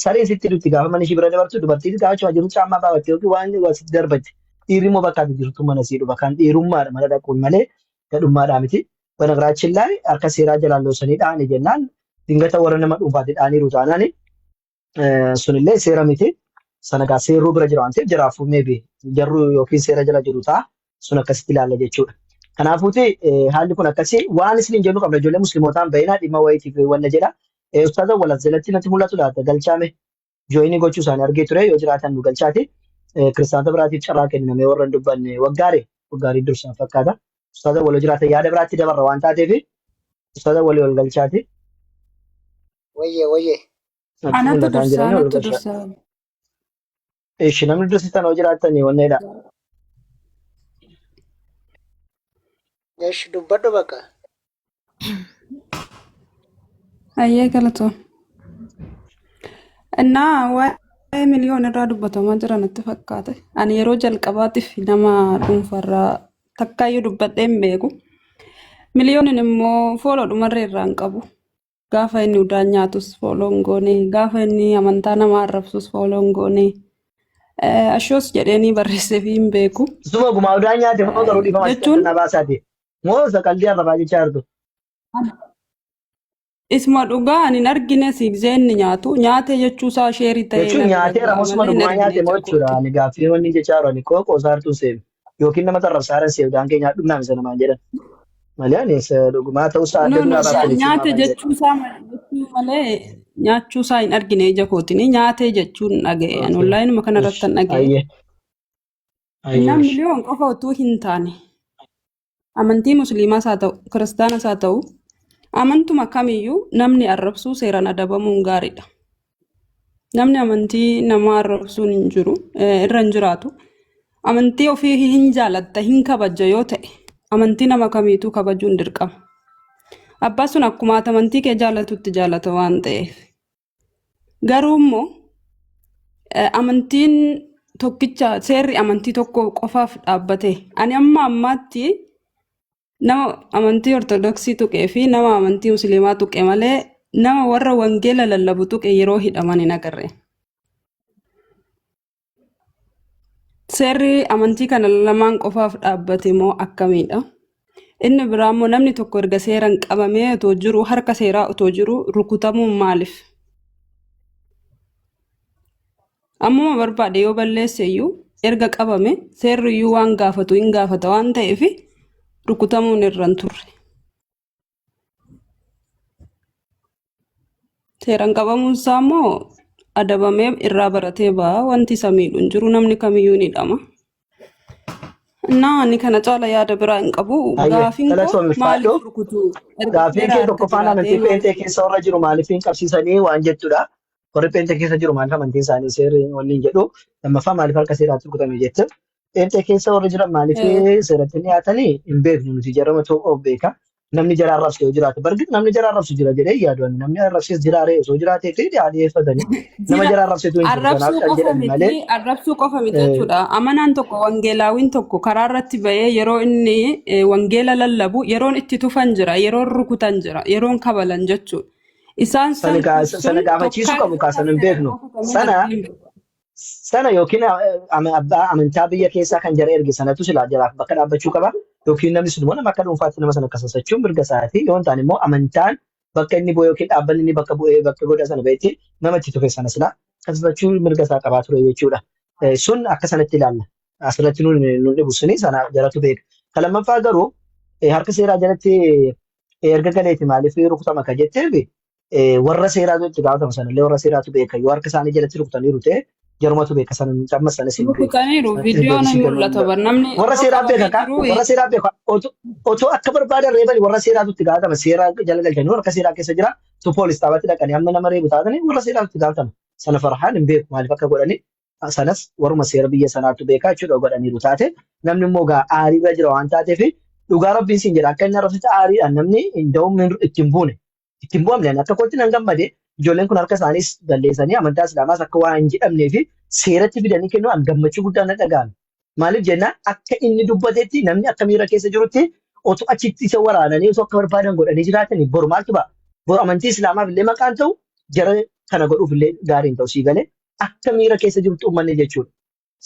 sareen sitti dhufti gaafa mana ishii bira dabartu dubartiin gaafa achuma jiru caammaa baafattee yookiin waan wasitti darbatti dhiirri immoo bakka ati jirtu mana sii dhufa kan dhiirummaadha mana dhaquun malee gadhummaadhaa miti. Bana garaachillaa harka seeraa jalaan loosanii dhaani jennaan dingata warra nama dhuunfaatti dhaaniiru taanaan sunillee seera miti. Sanagaa seerruu bira jira waan ta'eef jiraafuu meebi jarru yookiin seera jala jiru ta'a sun akkasitti ilaalla jechuudha. Kanaafuuti haalli kun akkasii waan isin jennu qabna ijoollee musliimotaan baay'inaa dhimma wayiitiif wanna jedha. Ustaaza walas jalatti natti mul'atu laata galchaame jooyinii gochuu isaanii argee ture yoo jiraatan nu galchaati. Kiristaanota biraatiif carraa kenname warra hin dubbanne waggaarii dursaan fakkaata. Ustaaza waloo jiraatan yaada biraatti dabarra waan taateef ustaaza walii wal galchaati. Wayyee. Anatu dursaa. Ishi namni dursitan yoo jiraatanii wanneedha. Yesh dubbadhu bakka. Ayyee galatoo. Innaa waa'ee miliyoona irraa dubbatamaa jira natti fakkaate. Ani yeroo jalqabaatiif nama dhuunfarraa takkaayyuu dubbadhee hin beeku. Miliyooniin immoo fooloo dhumarree irraa hin qabu. Gaafa inni udaan nyaatus fooloo hin goone. Gaafa inni amantaa namaa arrabsus fooloo hin goone. Ashoos jedheenii barreessee fi hin beeku. Suma gumaa udaan nyaate moo garuu dhiifama Jechuun na baasaati. Moo saqaldii arrabaa jechaa jirtu. isma dhugaa ani hin argine siibzee inni nyaatu nyaate jechuusaa sheerii ta'ee Jechuun nyaatee ramusuma dhumaa nyaate moo jechuudha. Ani gaaffii wanni jechaa jiru ani qoqqoo saartuu seenu yookiin nama tarrabsaaran seenu daan keenya dhugnaam isa namaan jedhan. Malee ani dhugumaa ta'uu isaa adda dunaa nyaate jechuusaa malee nyaachuusaa hin argine ija kootini nyaate jechuun dhaga'e ani onlaayinuma kanarratti hin dhaga'e. Namni miliyoon qofa utuu hin taane amantii musliimaas haa ta'u kiristaanas haa ta'u amantuma kamiyyuu namni arrabsuu seeraan adabamuun gaariidha. Namni amantii nama arrabsuun hin jiru irra hin jiraatu. Amantii ofii hin jaalatta hin kabaja yoo ta'e amantii nama kamiituu kabajuun dirqama. Abbaan sun akkuma amantii kee jaalatutti jaalata waan ta'eef. Garuu immoo amantiin tokkicha seerri amantii tokko qofaaf dhaabbate. Ani amma ammaatti nama amantii ortodoksii tuqee fi nama amantii musliimaa tuqe malee nama warra wangeela lallabu tuqe yeroo hidhaman hin agarre. Seerri amantii kana lamaan qofaaf dhaabbate moo akkamiidha? Inni biraa immoo namni tokko erga seeraan qabamee otoo jiru harka seeraa otoo jiru rukutamuun maaliif? Ammuma barbaade yoo balleesse iyyuu erga qabame seerri iyyuu waan gaafatu hin gaafata waan ta'eef rukutamuun irra hin turre. Seeraan qabamuun isaa immoo adabamee irraa baratee ba'a wanti isa miidhu hin jiru namni kamiyyuu ni hidhama. Inni kana caala yaada biraa hin qabu. Gaafiin koo maaliif rukutu? Gaafiin kee tokko faana amantii Pheenxee keessa warra jiru maaliif hin qabsiisanii waan jettudha. Warri Pheenxee keessa jiru maaliif amantiin isaanii seerri wanni hin jedhu. Lammaffaa maaliif harka seeraatti rukutame jette. Pheenxee keessa warri jiran maaliif seeratti dhiyaatanii hin beeknu nuti jarrama tokko beeka. Namni jara arrabsu yoo jiraate bargit namni jara arrabsu jira jedhee yaaduun namni arrabsees jiraaree osoo jiraatee fi dhiyeeffatanii nama jara arrabseetu hin jiru kanaaf kan jedhan malee. Arrabsuu qofa miti jechuudha. Amanaan tokko wangeelaawiin tokko karaa irratti bahee yeroo inni wangeela lallabu yeroon itti tufan jira yeroon rukutan jira yeroon kabalan jechuudha. Isaan sana gaafachiisuu qabu kaasan hin beeknu sana yookiin amantaa biyya keessaa kan jara erge sanatu silaa jaraaf bakka dhaabbachuu qaba. Yookiin namni sun nama akka dhuunfaatti nama sana kasasachuun mirga isaati yoo ta'an immoo amantaan bakka inni bu'e yookiin dhaabbanni inni bakka bu'ee bakka godha sana ba'etti nama itti tufe sana silaa kasasachuun mirga isaa qabaa ture jechuudha. Sun akka sanatti ilaalla. Asirratti nuun dhibu suni sana jalatu beeka. Kan lammaffaa garuu harka seeraa jalatti erga galeeti maaliif rukutama ka jetteef warra seeraatu itti gaafatama sanallee warra seeraatu beeka yoo harka isaanii jalatti rukutaniiru ta'e jarumatu beeka sana amma sana sin rukutaniiru viidiyoon mul'ata barnamni warra seeraa beeka warra seeraa beeka otoo akka barbaadan reebani warra seeraatu itti gaafatama seeraa jala galchanii warra seeraa keessa jira tu poolis taabatti dhaqanii amma nama reebu taatanii warra seeraatu itti gaafatama sana farhaan hin beeku maaliif akka godhani sanas waruma seera biyya sanaatu beekaa jechuudha godhaniiru taate namni immoo gaa aariirra jira waan taateef dhugaa rabbiin siin jedha akka inni arrabsitti aariidhaan namni da'uun ittiin buune ittiin bu'amne akka kootti nan gammade ijoolleen kun harka isaaniis balleessanii amantaa islaamaas akka waan hin jedhamnee fi seeratti fidanii kennu an gammachuu guddaa na dhaga'ame. Maaliif jennaan akka inni dubbatetti namni akka miira keessa jirutti otoo achitti isa waraananii osoo akka barbaadan godhanii jiraatanii boru maaltu ba'a? Boru amantii islaamaaf illee maqaan ta'u jara kana godhuuf illee gaariin ta'u sii galee akka miira keessa jirutti uummanne jechuudha.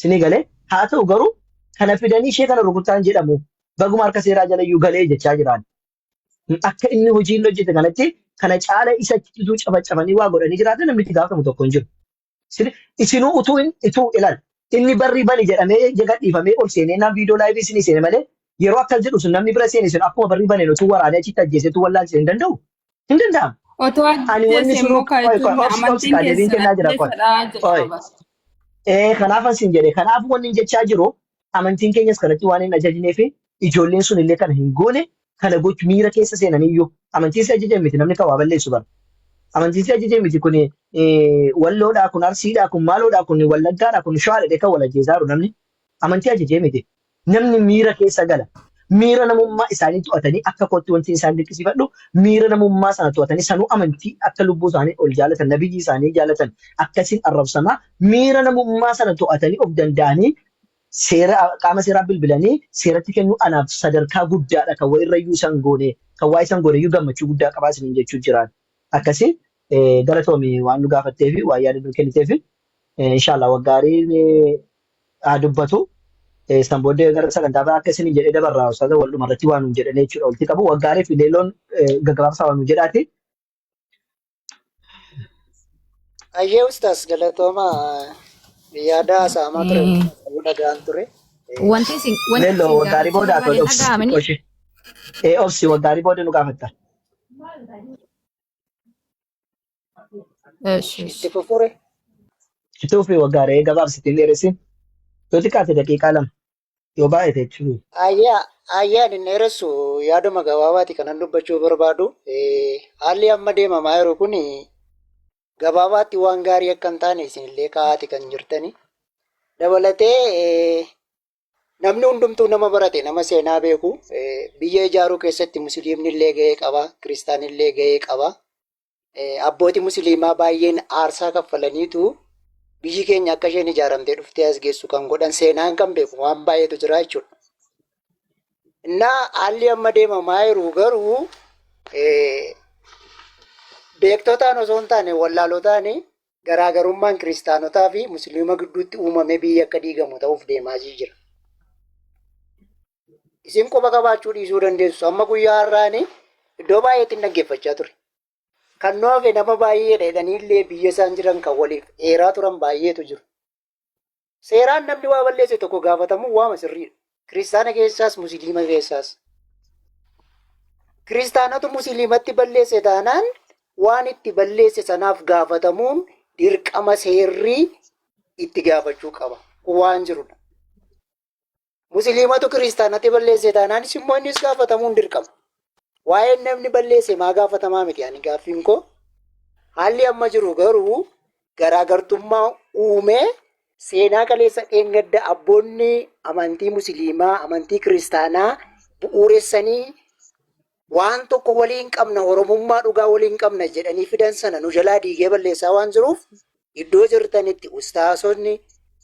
Sinii galee haa ta'u garuu kana fidanii ishee kana rukutaan jedhamu baguma harka seeraa jala iyyuu galee jechaa jiraan. Akka inni hojii hin hojjete kanatti kana caala isa itti cabacabanii waa godhanii jiraatan namni itti gaafatamu tokko hin jiru. Isinuu utuu ilaal inni barri bani jedhamee jaga dhiifamee ol seenee naan viidiyoo laayivii isinii seene malee yeroo akkas jedhu sun namni bira seene sun akkuma barri baneen utuu waraanee achitti ajjeesetu wallaalchise hin danda'u. Hin danda'amu. Otoo ajjeese immoo amantiin keessaa kanaaf asin jedhe kanaaf wanni jechaa jiru amantiin keenyas kanatti waan hin ajajnee fi ijoolleen sun illee kana hin goone kana gochuu miira keessa seenaniyyuu amantiin si ajajee miti namni kan waa balleessu bara. Amantiin si ajajee miti kun walloodhaa kun arsiidhaa kun maaloodhaa kun wallaggaadhaa kun shawaadhaa kan wal ajjeesaa jiru namni amantii ajajee miti namni miira keessa gala. Miira namummaa isaanii to'atanii akka kootti wanti isaan dinqisiifadhu miira namummaa sana to'atanii sanuu amantii akka lubbuu isaanii ol jaalatan nabiyyi isaanii jaalatan akkasiin arrabsamaa miira namummaa sana to'atanii of danda'anii seera qaama seeraa bilbilanii seeratti kennuu anaaf sadarkaa guddaadha kan waa irrayyuu isaan goone kan waa isaan goone iyyuu gammachuu guddaa qabaa isiniin jechuu jiraan akkasii galatoomi waan nu gaafattee fi waa yaada nu kennitee fi inshaallah waggaariin haa dubbatu. San booddee gara sagantaa biraa akka isin jedhee dabarraa uffata wal dhumarratti waan nuun jedhanii jechuudha. Walitti qabu waggaarii fi leelloon gaggabaabsaa waan nuun jedhaati. Ayyee ustaas galatooma yaada haasamaa ture dhagaan ture. Leelloo waggaarii booda haa ta'u obsi waggaarii booda nu gaafatta. Itti fufure. Itti fufee waggaarii gabaabsitiin dheeressin. Yoo xiqqaate daqiiqaa lama yoo baay'ate jechuudha. Ayyaan inni dheeressu yaaduma gabaabaati kanan dubbachuu barbaadu. Haalli amma deemamaa jiru kun gabaabaatti waan gaarii akka hin taane isinillee kaa'aati kan jirtani. Dabalatee namni hundumtuu nama barate nama seenaa beeku biyya ijaaruu keessatti musliimni illee gahee qaba kiristaanni illee gahee qaba. Abbootii musliimaa baay'een aarsaa kaffalaniitu biyyi keenya akka isheen ijaaramtee dhuftee as geessu kan godhan seenaan kan beeku waan baay'eetu jira jechuudha. Innaa haalli amma deemamaa jiru garuu beektotaan osoo hin taane wallaalotaan garaagarummaan kiristaanotaa fi musliima gidduutti uumame biyya akka diigamu ta'uuf deemaa jira. Isin qofa qabaachuu dhiisuu dandeessu. Amma guyyaa har'aan iddoo baay'eetti dhaggeeffachaa ture. Kan nu hafe nama baay'ee dheedhaniillee biyya isaan jiran kan waliif eeraa turan baay'eetu jiru. Seeraan namni waa balleesse tokko gaafatamu waama sirriidha. Kiristaana keessaas musliima keessaas. Kiristaanatu musliimatti balleesse taanaan waan itti balleesse sanaaf gaafatamuun dirqama seerrii itti gaafachuu qaba. Kun waan jirudha. Musliimatu kiristaanatti balleesse taanaanis immoo innis gaafatamuun dirqama. Waa'een namni balleesse maa gaafatamaa miti ani gaaffiin koo. Haalli amma jiru garuu garaagartummaa uumee seenaa kaleessa dheengadda abboonni amantii musliimaa, amantii kiristaanaa bu'uuressanii waan tokko waliin qabna, oromummaa dhugaa waliin qabna jedhanii fidan sana nu jalaa diigee balleessaa waan jiruuf iddoo jirtanitti ustaasonni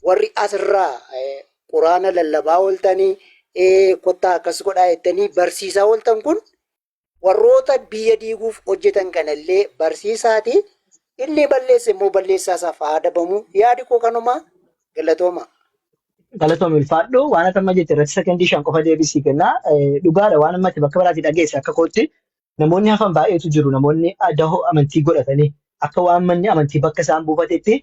warri asirraa quraana lallabaa ooltanii kottaa akkas godhaa jettanii barsiisaa ooltan kun warroota biyya diiguuf hojjetan kanallee barsiisaati. Inni balleesse immoo balleessaa isaaf haa adabamu. Yaadi koo kanuma galatooma. Galatooma ulfaadhu waan akka amma jette irratti sekondii 5 qofa deebisii kennaa. Dhugaadha waan ammatti bakka biraatti dhageesse akka kootti namoonni hafan baay'eetu jiru. Namoonni dahoo amantii godhatanii akka waan manni amantii bakka isaan buufatetti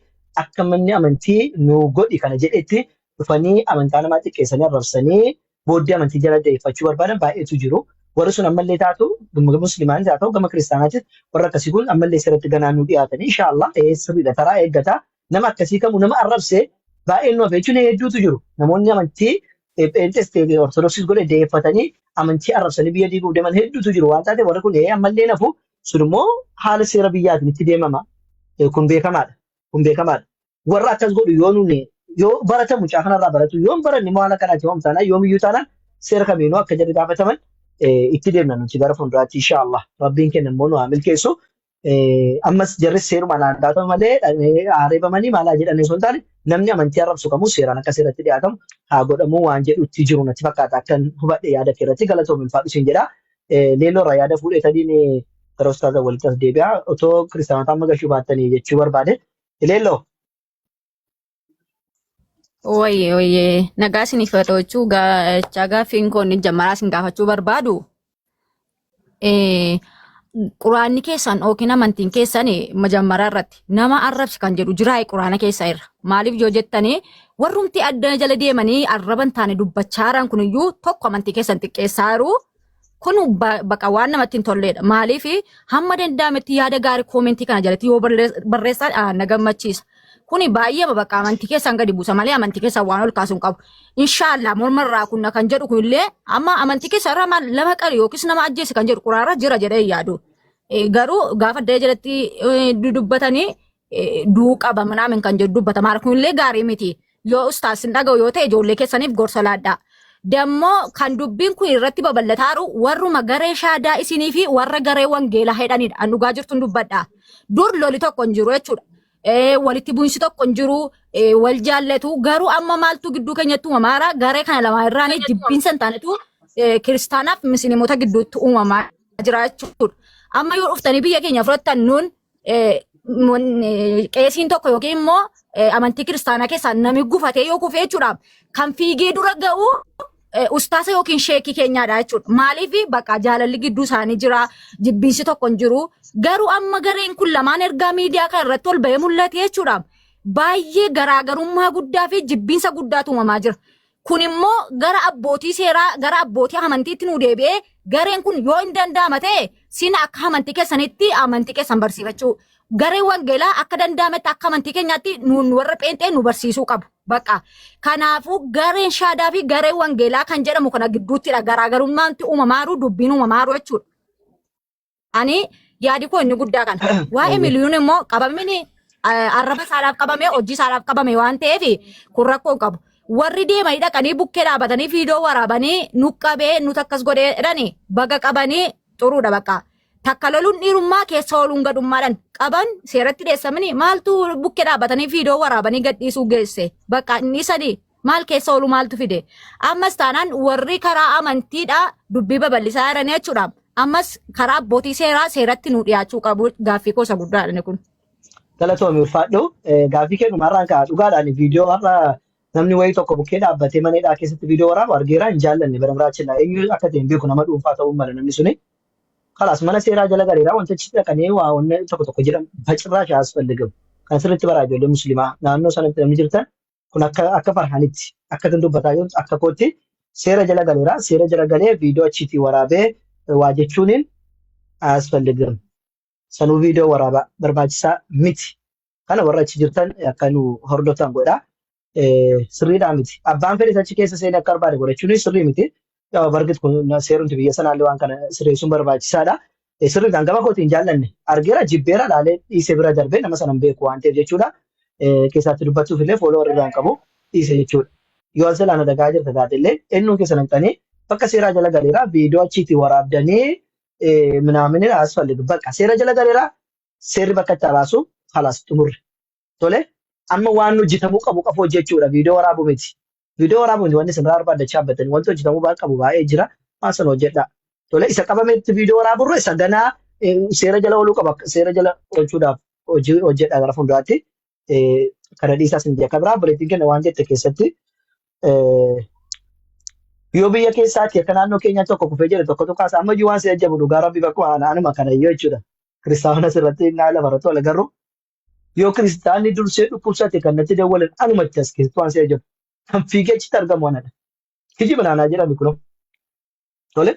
akka manni amantii nu godhi kana jedhetti dhufanii amantaa namaa xiqqeessanii arrabsanii booddee amantii jala deeffachuu barbaadan baay'eetu jiru. Warri sun ammallee taatu gama musliimaanis haa ta'u gama kiristaanaatis warra akkasii kun ammallee sirriitti ganaan nu dhiyaatanii inshaallah sirriidha taraa eeggata. Nama akkasii kamuu nama arrabsee baay'een nu hafe jechuun hedduutu jiru. Namoonni amantii Pheenxees Ortodoksii godhe deeffatanii amantii arrabsanii biyya diiguuf deeman hedduutu jiru waan taateef warri kun ammallee nafu sun immoo haala seera biyyaatiin itti deemama. Kun beekamaadha. Kun beekamaadha. Warra akkas godhu yoo nuuni yoo baratamu caafanarraa baratu yoo baranni immoo haala kanaatti hoomsa taanaan yoomiyyuu taanaan seera kamiinuu akka jedhe gaafataman itti deemna nuti gara fuulduraatti inshaallah rabbiin kenna immoo nu haa milkeessu. Ammas jarri seeruma laandaatu malee aareebamanii maalaa jedhanii osoo hin taane namni amantii arrabsu kamuu seeraan akka seeratti dhiyaatamu haa godhamu waan jedhutti jiru natti fakkaata akkan hubadhe yaada keerratti galatoom ulfaadhu siin jedha. Leelloorraa yaada fuudhetaniin gara ustaaza walitti as deebi'a otoo kiristaanota amma gashuu baattanii jechuu barbaade. Leelloo. Oye, nagaa isiniif dhoochuu gaaffiin kun jammaraa isin gaafachuu barbaadu. Quraanni keessan yookiin amantiin keessan majammaraa irratti nama arrabsi kan jedhu jiraa quraana keessa irra. Maaliif yoo jettanii warrumti adda jala deemanii arraban taane dubbachaaran kuniyyuu tokko amantii keessan xiqqeessaa jiru. Kun baqa waan namatti hin tolleedha. Maaliif hamma danda'ametti yaada gaarii koomentii kana jalatti yoo barreessan na gammachiisa. Kuni baay'ee baqa amantii keessan gadi buusa malee amantii keessan waan ol kaasuun qabu. Inshaallah mormarraa kunna kan jedhu kunillee amma amantii keessa irraa lama qari yookiis nama ajjeese kan jedhu quraarra jira jedhee yaadu. Garuu gaafa adda jalatti dubbatanii duu qaba manaamin kan jedhu dubbata. Maal kunillee gaarii miti. Yoo ustaas hin dhaga'u yoo ta'e ijoollee keessaniif gorsa laadhaa. Dammoo kan dubbiin kun irratti babal'ataaru warruma garee shaadaa isinii fi warra garee wangeelaa hedhanidha. An dhugaa jirtuun dubbadha. Dur loli tokko hin jiru jechuudha. Walitti bu'insi tokko hin jiru wal jaallatu garuu amma maaltu gidduu keenyatti uumamaara garee kana lama irraan jibbinsa hin taanetu kiristaanaaf musliimota gidduutti uumamaa jira jechuudha. Amma yoo dhuftanii biyya keenya fudhattan nuun qeesiin tokko yookiin immoo amantii kiristaanaa keessaa nami gufatee yoo kufee jechuudha. Kan fiigee dura ga'u ustaasa yookiin sheekii keenyaadha jechuudha. Maaliif bakka jaalalli gidduu isaanii jira jibbinsi tokko hin jiru. Garuu amma gareen kun lamaan ergaa miidiyaa kan irratti ol bahee mul'ate jechuudha. Baay'ee garaagarummaa guddaa fi jibbinsa guddaatu uumamaa jira. Kun immoo gara abbootii seeraa gara abbootii amantiitti nu deebi'ee gareen kun yoo hin danda'ama ta'e sina akka amantii keessanitti amantii keessan barsiifachuu. Garee wangeelaa akka danda'ametti akka amantii keenyaatti nuun warra pheenxee nu barsiisuu qabu. Bakka kanaafuu gareen shaadaa fi garee wangeelaa kan jedhamu kana gidduuttidha garaagarummaan uumamaaru dubbiin uumamaaru jechuudha. Ani yaadi koo inni guddaa kana. Waa'ee miliyuun immoo qabamni arraba isaadhaaf qabame hojii isaadhaaf qabame waan ta'eef kun rakkoo qabu. Warri deemanii dhaqanii bukkee dhaabatanii viidiyoo waraabanii nu qabee nuti akkas godhee jedhanii baga qabanii xuruudha bakka. Takka loluun dhiirummaa keessa ooluun gadummaadhaan qaban seeratti dhiyeessamanii maaltu bukkee dhaabatanii viidiyoo waraabanii gadhiisuu geesse bakka inni sadii maal keessa oolu maaltu fide ammas taanaan warri karaa amantiidhaa dubbii babal'isaa jiranii jechuudha. ammas karaa abbootii seeratti nu dhiyaachuu qabu gaaffii gosa guddaadha kun. Galatoomii ulfaadhu. Gaaffii kennu marraan ka'a dhugaadhaan viidiyoo har'a namni wayii tokko bukkee dhaabbatee mana hidhaa keessatti viidiyoo waraabu argeera hin jaallanne bara biraachilla. Eenyu akka ta'e hin beeku nama dhuunfaa ta'uu mala namni suni. Kalaas mana seeraa jala galeera wanta achi dhaqanii waa wanna tokko jedhan facirraa shaas falligamu. Kan sirriitti baraa ijoollee musliimaa naannoo sanatti namni jirtan kun akka farhanitti akka tan dubbataa jiru akka kootti seera jala galeera. Seera jala galee viidiyoo achiitii waraabee waa jechuuniin as falligamu. Sanuu viidiyoo waraabaa barbaachisaa miti. Kana warra achi jirtan akka nu hordoftan godha. Sirriidhaa miti. Abbaan fedhe achi keessa seenaa akka barbaade godhachuun sirrii miti. Bargit kun seerumti biyya sanaallee waan kana sirreessuun barbaachisaadha. Sirriidhaan gama kootiin jaallanne argeera jibbeera laalee dhiisee bira darbee nama sana hin beeku waan ta'eef jechuudha. Keessatti dubbachuuf illee fooloo irraan qabu dhiise jechuudha. Yoo asalaana dagaa jirta taatellee eenyuun keessa naqxanii bakka seeraa jala galeera viidiyoo achiitii waraabdanii minaaminii as fallidu bakka seera jala galeera seerri bakka itti baasu halas xumurre. Tole amma waan hojjetamuu qabu qabu hojjechuudha viidiyoo waraabuu miti. Viidiyoo waraabuu wanti isin barbaadachaa abbatanii wanti hojjetamuu qabu baay'ee jira waan sana hojjedha. Tole isa qabametti viidiyoo waraaburra isa ganaa seera jala ooluu qaba seera jala oolchuudhaaf hojjedha gara fuulduraatti. Kana dhiisaa sin akka biraa buleettiin kenna waan jette keessatti yoo biyya keessaatti akka naannoo keenya tokko kufee jira tokko tokko amma iyyuu waan si ajjabu dhugaa rabbi bakka anuma kana iyyuu jechuudha. Kiristaanota irratti naa lafarratti wal agarru yoo kiristaanni dursee dhukkubsate kan natti dawwalan anumatti as keessatti waan si ajjabu kan fiigee achitti argamu waanadha. Kijiba naanaa jedhami kun. Tole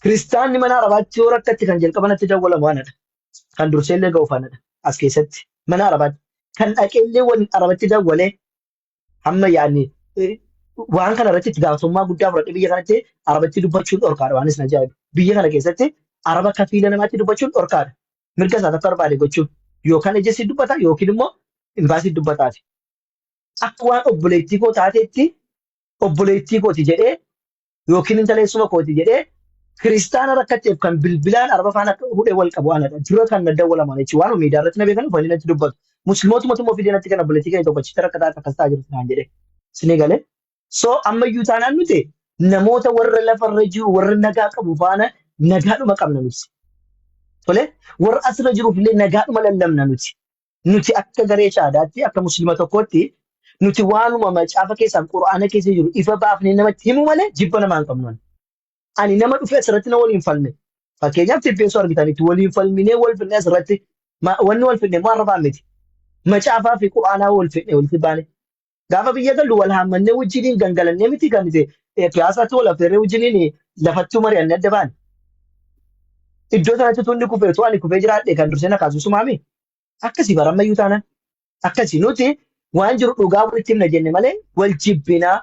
kiristaanni mana arabaatti yoo rakkatti kan jalqaba natti dawwalamu waanadha. Kan dursee illee ga'u faanadha as keessatti mana arabaatti. Kan dhaqeellee waliin arabatti dawwalee hamma yaadni waan kana irratti itti gaafatamummaa guddaa fudhate biyya kanatti arabatti dubbachuun dhorkaadha waanis na ajaa'ibu. Biyya kana keessatti araba kafiila namaatti dubbachuun dhorkaadha. Mirga isaa akka barbaade gochuun yookaan ejjessi dubbata yookiin immoo imbaasii dubbataati. Akka waan obboleettii koo taateetti obboleettii kooti jedhee yookiin intaleessuma kooti jedhee kiristaana rakkatteef kan bilbilaan araba faana hudhee wal qabu waanadha. Dura kan na dawwalaman jechuun waan miidiyaa irratti na beekan uffanni natti dubbatu. Musliimootuma tummoo fidee natti kana obboleettii keenya tokko achitti rakkataa akkas ta'aa jirtu naan jedhee. Sinii galee. So ammayyuu taanaan nuti namoota warra lafarra jiru warra nagaa qabu faana nagaadhuma qabna nuti. Tole warra asirra jiruuf illee nagaadhuma lallabna nuti. Nuti akka garee shaadaatti akka musliima tokkootti nuti waanuma macaafa keessaan quraana keessa jiru ifa baafnee namatti himu malee jibba namaa hin qabnu. Ani nama dhufee asirratti na waliin falme. Fakkeenyaaf tibbeessoo argitanitti waliin falminee wal fidnee asirratti wanni wal fidnee maal rafaan miti. Macaafaa fi quraanaa wal fidnee walitti baane. Gaafa biyya gallu wal hammannee wajjiniin gangalannee miti kan piyaasaatti wal affeerree wajjiniin lafattuu mari'annee adda baane. Iddoo sanatti tunni kufeetu ani kufee jiraadhe kan dursee na kaasusu maami. Akkasii barammayyuu taanan. Akkasii nuti waan jiru dhugaa walitti himna jenne malee wal jibbinaa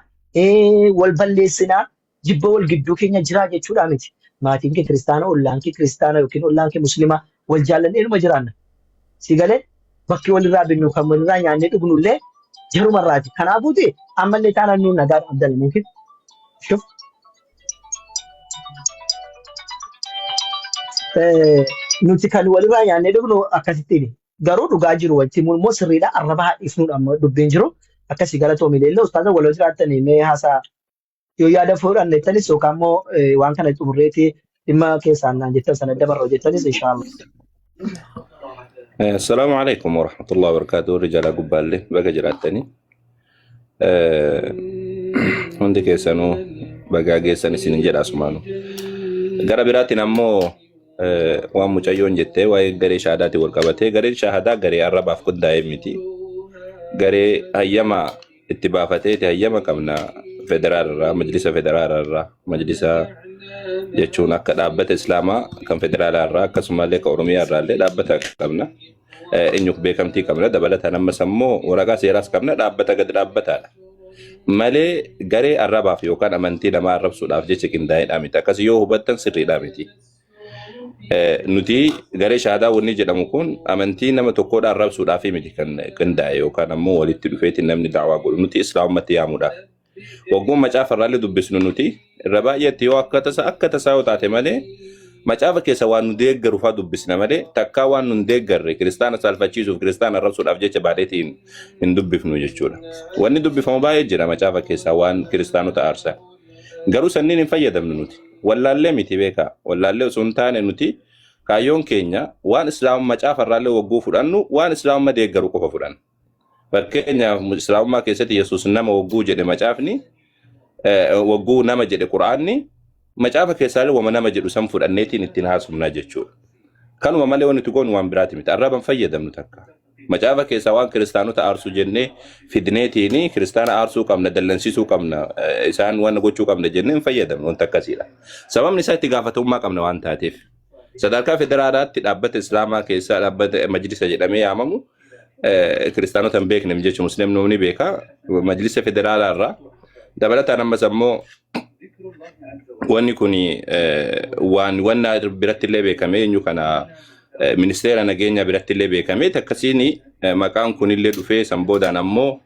wal balleessinaa jibba wal gidduu keenya jiraa jechuudha miti. Maatiin kee kiristaana ollaan kee kiristaana yookiin ollaan kee musliimaa wal jaallannee ilma jiraanna. Si galee bakki walirraa binnu kan walirraa nyaannee dhugnu illee jarumarraati. Kanaafuuti ammallee taanaan nuun nagaa abdalaniif. Shuf. Nuti kan walirraa nyaannee dhugnu akkasittiin garuu dhugaa jiru walitti immoo sirriidha arraba haadhiifnuudha amma dubbiin jiru akkasii galatoomi leellee ustaaza walooti raattanii mee haasaa yoo yaada fuudhan jettanis yookaan immoo waan kana xumurreetii dhimma keessaan naan jettan sana dabarra jettanis inshaallah. السلام عليكم ورحمة الله وبركاته رجال قبالي بقى جراتني عندك يسانو بقى جيساني سننجر أسمانو قرابيراتي نمو وامو چايون جته وای غری شهادتي ورقبته غری شهاده غری عرب افقد دائمتي غری ايما اتباعته ايما قمنا فدرال مجلس فدرال مجلس jechuun akka dhaabbata islaamaa kan federaalaa irraa akkasumallee kan oromiyaa irraa illee dhaabbata qabna eenyuuf beekamtii qabna dabalataan ammas ammoo waraqaa seeraas qabna dhaabbata gad dhaabbataadha malee garee arrabaaf yookaan amantii namaa arrabsuudhaaf jecha qindaa'eedha miti akkas yoo hubattan sirriidha miti nuti garee shahaadaa wanni jedhamu kun amantii nama tokkoodha arrabsuudhaaf miti kan qindaa'e yookaan ammoo walitti dhufeetiin namni daawaa godhu nuti islaamummaatti yaamuudhaaf waggoon macaafa irraallee dubbisnu nuti irra baay'eetti yoo akka tasaa yoo taate malee macaafa keessa waan nu deeggaru fa'aa dubbisna malee takkaa waan nu deeggarre kiristaana saalfachiisuuf kiristaana arrabsuudhaaf jecha baadheetiin hin dubbifnu jechuudha. Wanni dubbifamu baay'ee jira macaafa keessaa waan kiristaanota aarsan. Garuu sanniin hin fayyadamnu nuti. wallaallee miti beeka wallaallee osoo hin taane nuti kaayyoon keenya waan islaamummaa caafarraallee wagguu fudhannu waan islaamummaa deeggaru qofa fudhanna. Fakkeenyaaf islaamummaa keessatti Yesuus nama wagguu jedhe macaafni wagguu nama jedhe Quraanni macaafa keessaalee wama nama jedhu san fudhanneetiin ittiin haasumnaa jechuudha. Kanuma malee wanti nuti goonu waan biraati miti. Arrabaan fayyadamnu takka. Macaafa keessaa waan kiristaanota aarsuu jennee fidneetiin kiristaana aarsuu qabna dallansiisuu qabna isaan waan gochuu qabna jennee hin fayyadamnu wanta akkasiidha. Sababni isaa itti gaafatamummaa qabna waan taateef. Sadarkaa federaalaatti dhaabbata islaamaa keessaa dhaabbata majlisa jedhamee yaamamu kiristaanota hin beekne jechuun musliimni ni beeka majlisa federaalaa irraa dabalataan ammas ammoo wanni kun waan biratti illee beekame eenyu kana ministeera nageenya biratti illee beekame akkasiin maqaan kun illee dhufee san boodaan ammoo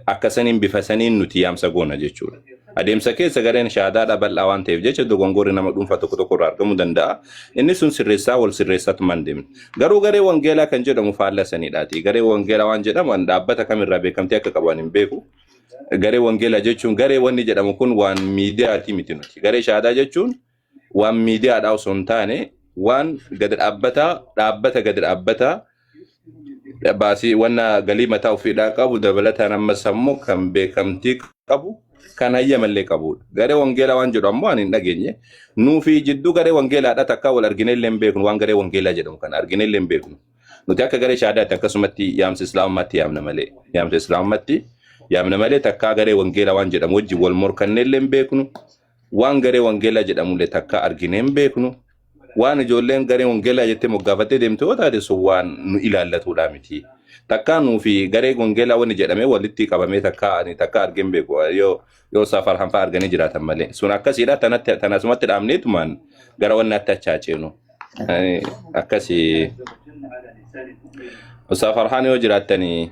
akkasaniin bifa saniin nuti yaamsa goona jechuudha. Adeemsa keessa gareen shahaadaadha bal'aa waan ta'eef jecha dogongorri nama dhuunfaa tokko tokko irraa argamuu danda'a. Inni sun sirreessaa wal sirreessatu mandeemne. Garuu garee wangeelaa kan jedhamu faallaa saniidhaati. Garee wangeelaa waan jedhamu dhaabbata kamirraa beekamtee akka qaban hin beeku. Garee wangeelaa jechuun garee wanni jedhamu kun waan miidiyaati miti nuti. Garee shahaadaa jechuun waan miidiyaadhaa osoo hin taane waan gadi dhaabbata gadi dhaabbataa baasii wanna galii mataa ofiidhaa qabu dabalataan ammas ammoo kan beekamtii qabu kan hayyamallee qabudha. Garee wangeelaa waan jedhu ammoo ani hin dhageenye. Nuufi jidduu garee wangeelaadhaa takka wal arginee illee hin beeknu waan garee wangeelaa jedhamu kana arginee illee hin beeknu. Nuti akka garee shahaadaatti akkasumatti yaamsa islaamummaatti yaamna malee. Yaamsa islaamummaatti yaamna malee takka garee wangeelaa waan jedhamu wajjin wal morkannee illee hin beeknu. Waan garee wangeelaa jedhamullee takka arginee hin beeknu. Waan ijoolleen garee wangeelaa jettee moggaafattee deemte yoo taate sun waan nu ilaallatudha miti. Takka nuufi garee wangeelaa wanni jedhamee walitti qabamee takka argeen beeku yoo safar hanfaa arganii jiraatan malee. Sun akkasiidha tanasumatti dhaabneetumaan gara wanni akka achaacheenu. Akkasii safar haan yoo jiraattanii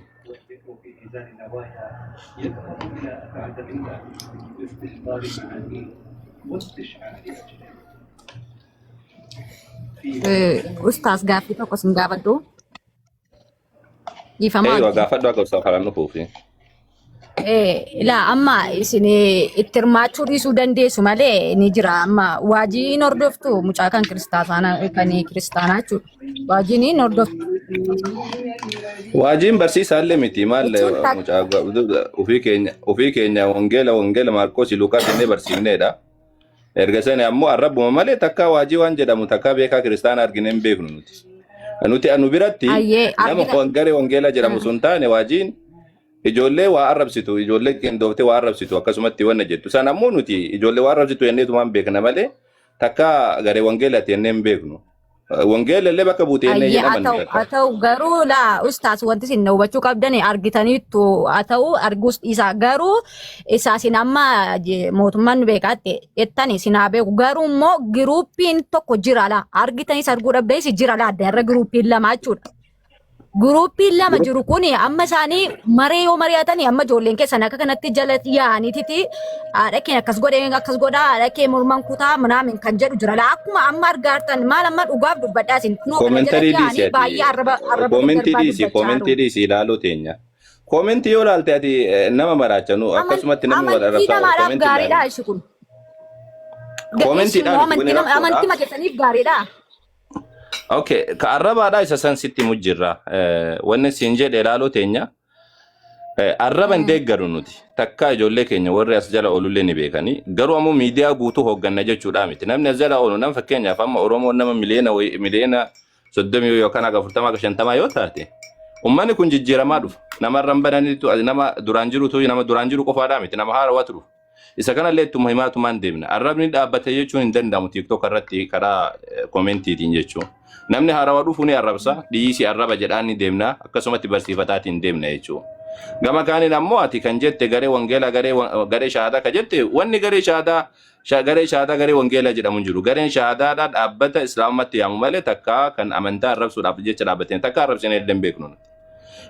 Ustaz gaaffii tokko sin gaafadhu. Eeyyuu gaafadhu akka safaraan dhufuufi. Ilaa amma isin itti hirmaachuu dhiisuu dandeessu malee ni jira amma waajiin hordoftu mucaa kan kiristaanaa jechuudha. Waajiin hordoftu. Waajiin barsiisaallee miti maal mucaa ofii keenya wangeela Maarqoos Luukaas jennee barsiifneedha. Erga sani ammoo arrabuma malee takka waajii waan jedhamu takka beekaa kiristaana arginee hin beeknu nuti. Nuti anu biratti nama garee wangeelaa jedhamu sun taane waajiin ijoollee waa arrabsitu ijoollee qindooftee waa arrabsitu akkasumatti wanna jettu. San ammoo nuti ijoollee waa arrabsitu jenneetumaan beekna malee takka garee wangeelaatti jennee hin beeknu. Wangeela illee bakka buutee jennee jedhaman. Haa ta'u garuu laa ustaas wanti isin hubachuu qabdan argitaniittu haa ta'u arguus isaa garuu isaasin amma mootummaan beekaatti jettani isin haa beeku garuu immoo giruuppiin tokko jira laa argitanis arguu dhabdees jira laa adda irra giruuppiin lama jechuudha. Giruuppiin lama jiru kun amma isaanii maree yoo mari'atanii amma ijoolleen keessan akka kanatti jalatti yaa'aniititi haadha keenya akkas godhaa haadha kee morman kutaa manaamin kan jedhu jira laa akkuma amma argaartan maal amma dhugaaf dubbadhaa isin Koomentii dhiisii ilaaluu teenya. Koomentii yoo ilaalte ati nama maraachanu akkasumatti namni wal arrabsaa gaariidha ishi kun. Amantii makeessaniif gaariidha. Okay, ka arrabaadha isa san sitti mujjirra. Wanni siin jedhe ilaaluu teenya. Arraban deeggaru nuti. Takka ijoollee keenya warri as jala oolullee ni beekanii. Garuu ammoo miidiyaa guutuu hoogganna jechuudha miti. Namni as jala oolu nam fakkeenyaaf amma Oromoon nama miliyoona 30 yookaan 40 yoo taate. Uummanni kun jijjiiramaa dhufa. Namarran bananiitu nama duraan jiru qofaadhaa miti. Nama haarawatu dhufa. Isa kanallee ittuma himaatumaan deemna. Arrabni dhaabbate jechuun hin danda'amu TikTok irratti karaa koomentiitiin jechuun. Namni haarawaa dhufu ni arrabsa. Dhiisi arraba jedhaan ni deemna. Akkasumatti barsiifataatiin deemna jechuudha. Gama kaaniin ammoo ati kan jette garee wangeelaa garee shahaadaa ka jette wanni garee shahaadaa garee wangeelaa jedhamu jiru. Gareen shahaadaadhaa dhaabbata islaamummaatti yaamu malee takka kan amantaa arrabsuudhaaf jecha dhaabbateen takka arrabsinee illee hin beeknu.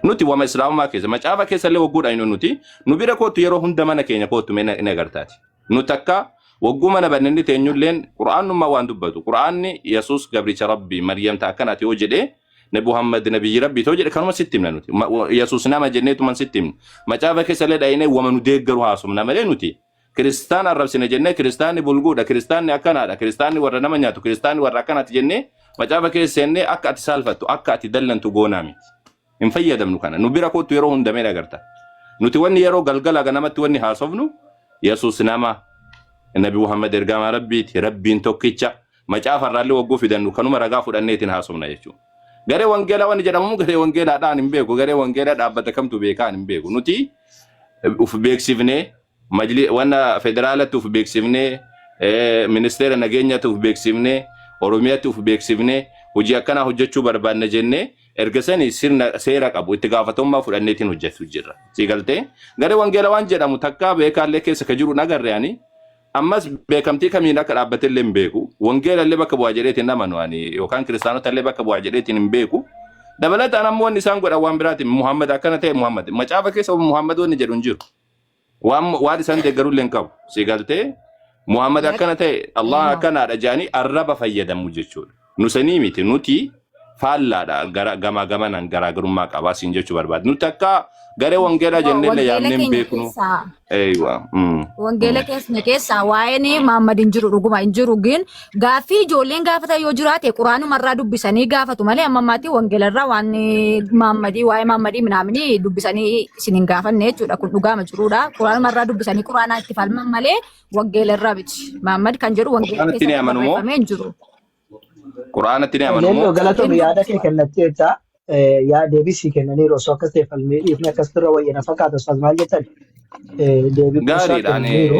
Nuti wama islaamummaa keessa macaafa keessa illee wagguudhaan nuti nu bira kootu yeroo hunda mana keenya kootu ni agartaati. Nu takka wagguu mana bannanni teenyulleen quraanummaa waan dubbatu. Quraanni Yesuus gabricha Rabbi Maryam ta'akkanati yoo jedhee Nabi Muhammad Nabiyyi Rabbi too jedhe kanuma sitti himna nuti. Yesuus nama jenneetuman sitti himna. Macaafa keessa illee dhahinee wama nu deeggaru haasofna malee nuti كريستان الربسين جنة كريستاني بلغودا كريستاني أكنادا كريستاني ورا نمنياتو كريستاني ورا كنات جنة مجابا كيسنة أكا تسالفتو أكا تدلن تقونامي انفيدا منو كان نبيرا كوتو يرو هندمينا غرتا نتواني يرو غلغلا غنمت تواني هاسوفنو يسوس ناما النبي محمد إرقام ربي انتوكيتشا مجافا رالي وقو في دنو كانوا مرقافو دانيتين هاسوفنا يشو غري وانجيلا واني جرامو غري وانجيلا دان نمبيكو غري وانجيلا دابتا كمتو بيكا نمبيكو نتي وفي بيكسيفني مجلي وانا فدرالة وفي بيكسيفني منستير نجينيا وفي بيكسيفني أوروميا وفي بيكسيفني وجي كنا هجتشو بربان نجنة إرجسني سيرك أبو اتقافتهم ما فرنتين هجتشو جرا سيقلتي غير وانجيلا وانجيلا متكا بيكا لك سكجرو نجر يعني أماس بيكمتي كمينا كرابة اللي مبيكو وانجيلا اللي بك بواجريت نمانو يعني يوكان كريستانو اللي بك بواجريت نمبيكو دبلت أنا مو نسان قد أوان براتي محمد أكنا تي محمد ما شافك كيس محمد ونجرون جرو وادي سان دغرو لينكو سيغالتي محمد اكنته الله كان رجاني الرب فيدا مجچول نسنيميت نوتي فالا غما غما نان غراغرما قبا سينجچو برباد نتكا غري وانجيلا جنن يامنن بيكنو ايوا وانجيلا كيسا وايني محمد انجرو رغما انجرو جين غافي جولين غافتا يوجرات قران مرا دبسني غافتو مالي اماماتي وانجيلا رواني محمدي واي محمدي منامني دبسني سنين غافنه چودا كن دغا مجرودا قران مرا دبسني قران اتفال مالي وانجيلا رابط محمد كانجرو وانجيلا كيسا انجرو قرآن تني أمانو لأنه غلطوا بيادة كأنك تيتا يا ديبيسي كأنني روسوكا سيفلمي إثناء كستر وينا فقط أستاذ مالجتن ديبي غاري يعني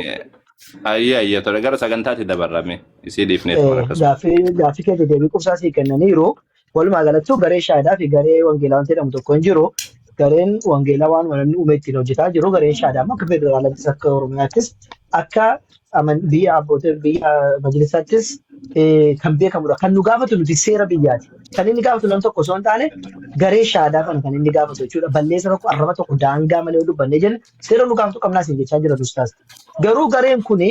أيه ترى غير سكنتاتي دبرامي يصير يفنيت مركز دافي كده ديبي كوساسي كأنني رو ولما غلطوا غري شادا في غري وانجيلان تيرا متوكونجرو غرين وانجيلان ونن أمتي لو جتا جرو غري شادا ما كبير غلط سكر ورمياتس أكا أمن بيا أبوتر بيا مجلساتس kan beekamudha kan nu gaafatu nuti seera biyyaati kan inni gaafatu nam tokko osoo hin taane garee shaadaa kan inni gaafatu jechuudha balleessa tokko arraba tokko daangaa malee dubbanne jenne seera nu gaafatu qabnaa siin jechaa jira ustaas garuu gareen kuni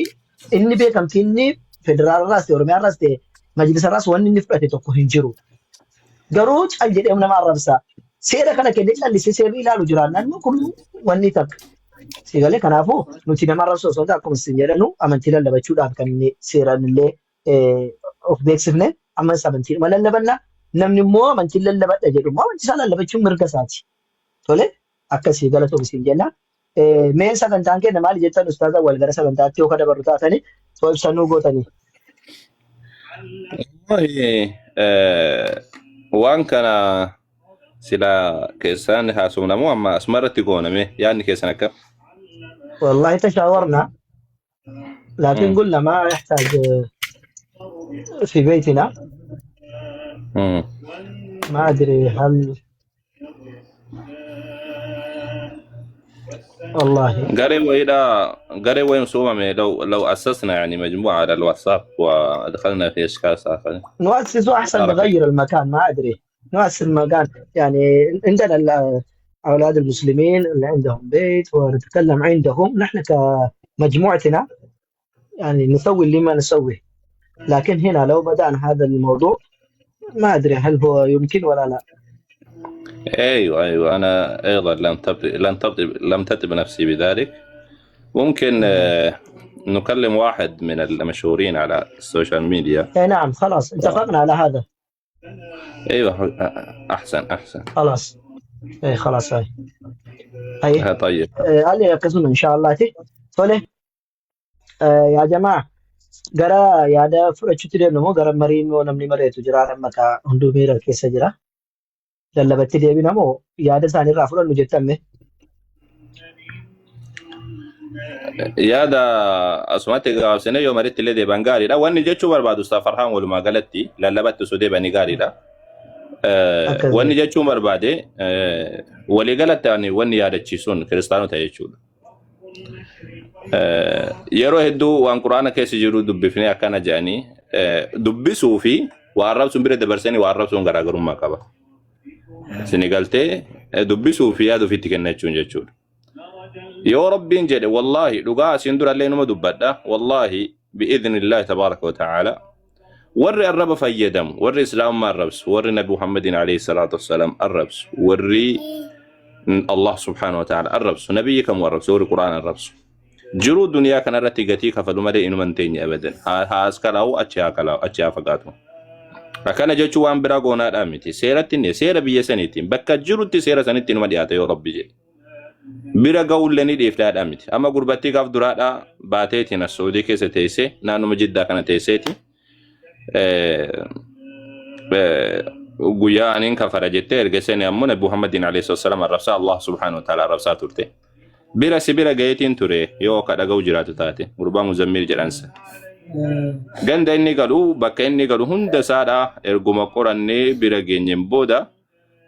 inni beekamtii inni federaalarraas ta'e oromiyaarraas ta'e majlisarraas wanni inni fudhate tokko hin jiru garuu cal jedhee nama arrabsa seera kana kennee callisee seerri ilaalu jiraannaan kun wanni takka sigalee kanaafuu nuti nama arrabsa osoo ta'e akkuma isin jedhanu amantii lallabachuudhaaf kan inni seeraan illee of beeksifne amma sabantiin malallabanna namni immoo amantiin lallabadha jedhu immoo amantii isaa lallabachuun mirga isaati. Tole akkasii galatoof isin jenna. Mee sagantaan kenna maali jettan ustaaza wal gara sagantaatti yoo dabarru taatanii soo ibsannuu gootanii. Waan kana sila keessaan haasofnamu amma asmarratti gooname yaadni keessan akka. والله تشاورنا لكن قلنا ما يحتاج في بيتنا ما أدري هل والله قري وين صومه لو أسسنا يعني مجموعة على الواتساب ودخلنا في إشكال آخر نؤسس أحسن نغير المكان ما أدري نؤسس المكان يعني عندنا أولاد المسلمين اللي عندهم بيت ونتكلم عندهم نحن كمجموعتنا يعني نسوي اللي ما نسوي لكن هنا لو بدأنا هذا الموضوع ما أدري هل هو يمكن ولا لا. أيوة أنا أيضا لم تتب نفسي بذلك. ممكن نكلم واحد من المشهورين على السوشيال ميديا. نعم خلاص اتفقنا على هذا. أيوة أحسن خلاص خلاص هاي طيب هل يركزون إن شاء الله طيب يا جماعة gara yaada fudhachuutti deemnu moo gara mariin moo namni mareetu jira maqaa hunduu miira keessa jira lallabatti deebina moo yaada isaaniirraa fudhannu jettamme yaada asumatti gaafsine yoo maritti illee deeban gaariidha wanni jechuu barbaadu Ustaaz Farhaan walumaa galatti lallabatti osoo deebanii gaariidha wanni jechuu barbaade walii galatti wanni yaadachiisuun kiristaanota jechuudha yeroo hedduu waan quraana keessa jiru dubbifnee akkana jedhanii dubbisuu fi waan arrabsuun bira dabarsanii waan arrabsuun garaagarummaa qaba. Isin galtee dubbisuu fi yaada ofiitti kennachuun jechuudha. Yoo Rabbiin jedhe wallaahi dhugaa asiin durallee numa dubbadha wallaahi bi'idhnillaahi tabaaraka wa ta'aala warri arraba fayyadamu warri islaamummaa arrabsu warri nabi Muhammadin alayhi salaatu wassalaam arrabsu warri Allah subhaanahu wa ta'aala arrabsu nabiyyi kamuu arrabsu warri quraana arrabsu Jiru duniyaa kanarratti gatii kafalu malee inuma hin teenye abadan. Haas kalaa'u achi haa fagaatu. Akkana jechuun waan biraa goonaadhaa miti. Seeratti inni seera biyya saniitiin bakka jirutti seera sanitti inuma dhiyaata yoo rabbi jedhe. Bira ga'ullee ni dhiifdaadhaa miti. Amma gurbattii gaaf duraadhaa baateetiin as Saudii keessa teessee naannuma Jiddaa kana teesseeti. Guyyaa aniin kafara jettee erga sani ammoo Nabi Muhammadin alayhi wasallam arrabsaa Allah subhanahu wa ta'ala arrabsaa turte. Bira si bira gaheetiin ture yoo ka dhaga'u jiraatu taate gurbaa Muzammil jedhansa. Ganda inni galu bakka inni galu hunda isaadhaa erguma qorannee bira geenyeen booda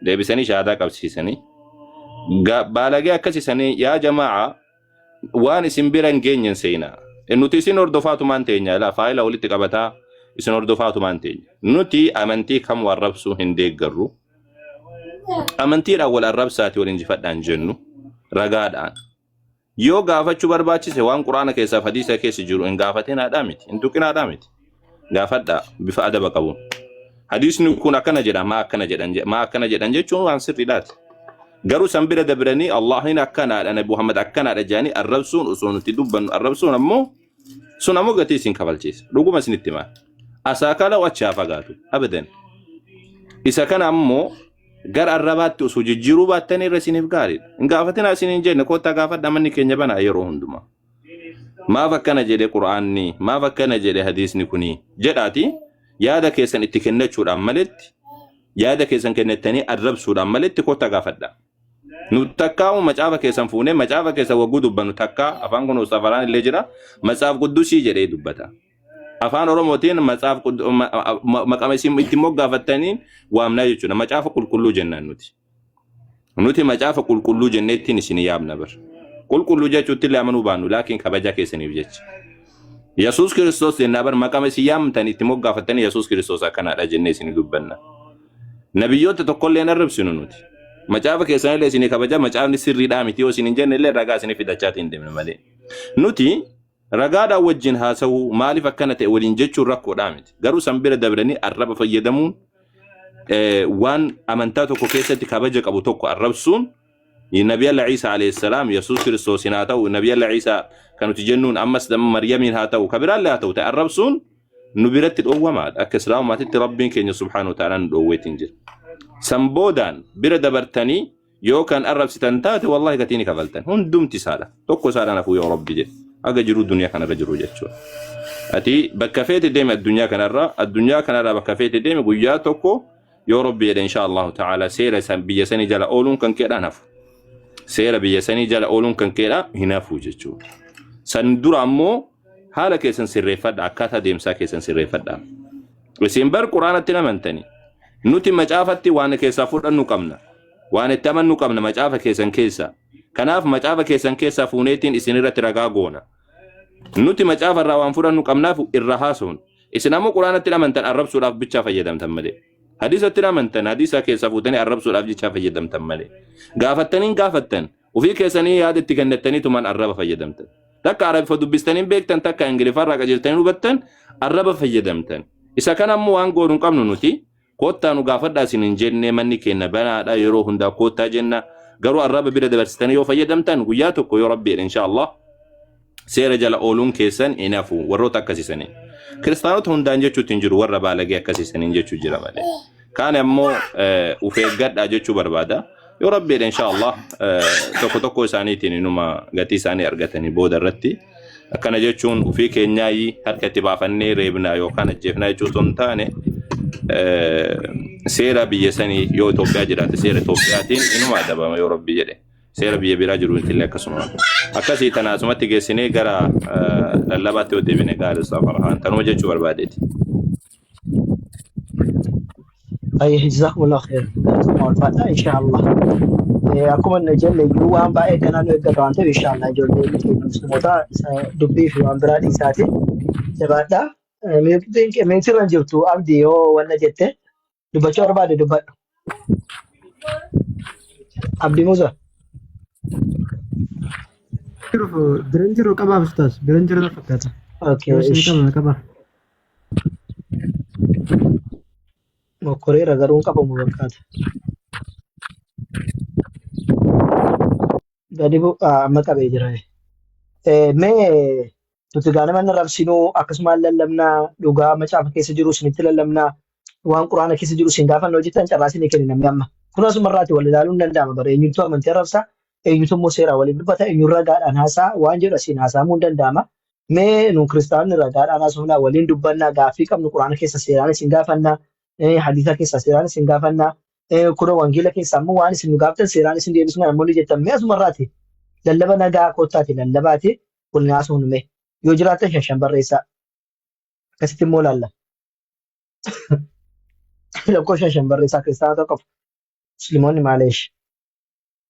deebisanii shahaadaa qabsiisanii. Baalagee akkasisanii yaa jamaa'a waan isin bira hin geenyen seenaa. Nuti isin hordofaatumaan teenya laa faayila walitti qabataa isin hordofaatumaan teenya. Nuti amantii kam warrabsuu hin deeggarru. Amantiidhaan wal arrabsaati wal injifadhaan jennu ragaadhaan. Yoo gaafachuu barbaachise waan quraana keessaa hadiisa keessa jiru hin gaafatinaadhaa miti. Hin tuqinaadhaa miti. Gaafadhaa bifa adaba qabuun. Hadiisni kun akkana jedha maa akkana jedhan jechuun waan sirriidhaati. Garuu san bira dabranii Allahin akkanaadha Nabi Muhammad akkanaadha jedhanii arrabsuun osoo nuti dubbannu arrabsuun ammoo sun ammoo gatii isin kafalchiisa. Dhuguma isinitti himaa. Asaakala wachaa fagaatu abadan. Isa kana ammoo gara arrabaatti osoo jijjiiruu baattanii irra isiniif gaariidha. Hin gaafatinaa isin hin jenne kottaa gaafadha manni keenya banaa yeroo hundumaa. Maaf akkana jedhe Qur'aanni maaf akkana jedhe hadiisni kuni jedhaati yaada keessan itti kennachuudhaan maletti yaada keessan kennettanii arrabsuudhaan maletti kottaa gaafadha. Nu takkaa'u macaafa keessan fuunee macaafa keessa wagguu dubbannu takkaa afaan kun Ustaafaraan illee jira macaaf quddusii jedhee dubbata. Afaan Oromootiin macaaf maqama isin itti moggaafattanii waamnaa jechuudha. Macaafa qulqulluu jennaan nuti. Nuti macaafa qulqulluu jenneettiin isin yaamna bar. Qulqulluu jechuutti illee amanuu baannu laakiin kabaja keessaniif jecha. Yesuus Kiristoos jennaa bar maqama isin yaamtan itti moggaafattanii Yesuus Kiristoos akkanaadha jennee isin dubbanna. Nabiyyoota tokkollee arrabsinu nuti. Macaafa keessanillee isin kabaja macaafni sirriidhaa miti yoo isin hin jenne illee ragaa isin fidachaatiin deemne malee. Nuti ragaadhaan wajjin haasa'uu maaliif akkana ta'e waliin jechuun rakkoodhaa miti. Garuu san bira dabranii arraba fayyadamuun waan amantaa tokko keessatti kabaja qabu tokko arrabsuun Nabi Allah Isa alayhi salam Yesuus Kiristoos haa ta'u Nabi Allah Isa kan nuti jennuun ammas Maryamiin haa ta'u kabiraallee haa ta'u ta'e arrabsuun nu biratti dhoowwamaadha. Akka Islaamaatitti Rabbiin keenya subhaanahu wa ta'alaan dhoowweetiin jira. San boodaan bira dabartanii yoo kan arrabsitan taate wallahi gatiin kafaltan hundumti isaadha. Tokko isaadhaan hafuu yoo Rabbi jedhe. Aga jiru duniyaa kanarra jiru jechuudha. Ati bakka feete deeme addunyaa kanarra bakka feete deeme guyyaa tokko yoo Rabbi jedhe inshaallahu ta'ala seera biyya sanii jala ooluun kan keedhaan hafu. Seera biyya sanii jala ooluun kan keedhaa hin hafu jechuudha. San dura ammoo haala keessan sirreeffadha akkaataa deemsaa keessan sirreeffadha. Isin bar quraanatti namantanii nuti macaafatti waan keessaa fudhannu qabna. Waan itti amannu qabna macaafa keessan keessaa. Kanaaf macaafa keessan keessaa fuuneetiin isin irratti ragaa goona. Nuti macaafa irraa waan fudhannu qabnaaf irra haasofnu. Isin ammoo quraanatti amantan arrabsuudhaaf bicha fayyadamtan malee. Hadiisatti amantan hadiisa keessaa fuutanii arrabsuudhaaf bicha fayyadamtan malee. Gaafattaniin gaafattan ofii keessanii yaada itti kennattanii tumaan arraba fayyadamtan. Takka arabfa dubbistaniin beektan takka ingiliffarraa qajeeltanii hubattan arraba fayyadamtan. Isa kana ammoo waan goonuu qabnu nuti kottaa nu gaafadhaa isin hin jenne manni keenya banaadha yeroo hundaa kottaa jenna. Garuu arraba bira dabarsitanii yoo fayyadamtan guyyaa tokko yoo Rabbi jedhe inshaallah seera jala ooluun keessan hin hafu warroota akkasisanii. Kiristaanota hundaan jechuutti hin jiru warra baalagee akkasisaniin jechuu jira malee. Kaan ammoo uf eeggadhaa jechuu barbaada. Yoo Rabbi jedhe inshaallah tokko isaaniitiin inuma gatii isaanii argatanii booda irratti akkana jechuun ufii keenyaayi harka itti baafannee reebnaa yookaan ajjeefnaa jechuu osoo hin taane seera biyya sanii yoo Itoophiyaa jiraate seera Itoophiyaatiin inuma adabama yoo Rabbi jedhe seera biyya biraa jiru illee akkasuma akkasii tanaasumatti geessinee gara lallabaatti yoo deebine gaarii Ustaafaraan tanuma jechuu barbaadeeti. أيه جزاكم الله خير. والفاتحة إن شاء الله. أكون نجل يوم بعد كنا نقدر نانتي إن شاء الله جل مسلموتا دبي في أمبراد إساتي. سبعة ممكن رنجوتو أبدي أو ولا جتة دبچور بعد دبا. أبدي موزا. شوف برنجر وكباب أستاذ برنجر ده فكرته. أوكي. بس كمان كباب. Mokorera garuu qabu fakkaata. Gadi amma qabee jira. Mee nuti ganama irra rabsinuu akkasuma lallabnaa dhugaa macaafa keessa jiru isinitti lallabnaa waan quraana keessa jiru isin gaafa hojjetan carraa isinii kenni namni amma. Kun asuma irraati wal ilaaluun danda'ama bara eenyutu amantii arrabsaa eenyutu immoo seeraa waliin dubbata eenyu ragaadhaan haasaa waan jedhu asiin haasaamuu hin danda'ama. Mee nu kiristaanonni ragaadhaan haasofnaa waliin dubbannaa gaaffii qabnu quraana keessa seeraan isin gaafannaa hadiisa keessa seeraan isin gaafannaa kuna wangeela keessa ammoo waan isin nu gaafatan seeraan isin deebisnaa namoonni jettan mee asuma irraati lallaba nagaa kootaati lallabaati wal naasuun mee yoo jiraatan shan barreessaa akkasitti immoo laalla. Lakkoofsa shan barreessaa kiristaana tokko musliimoonni maaleesh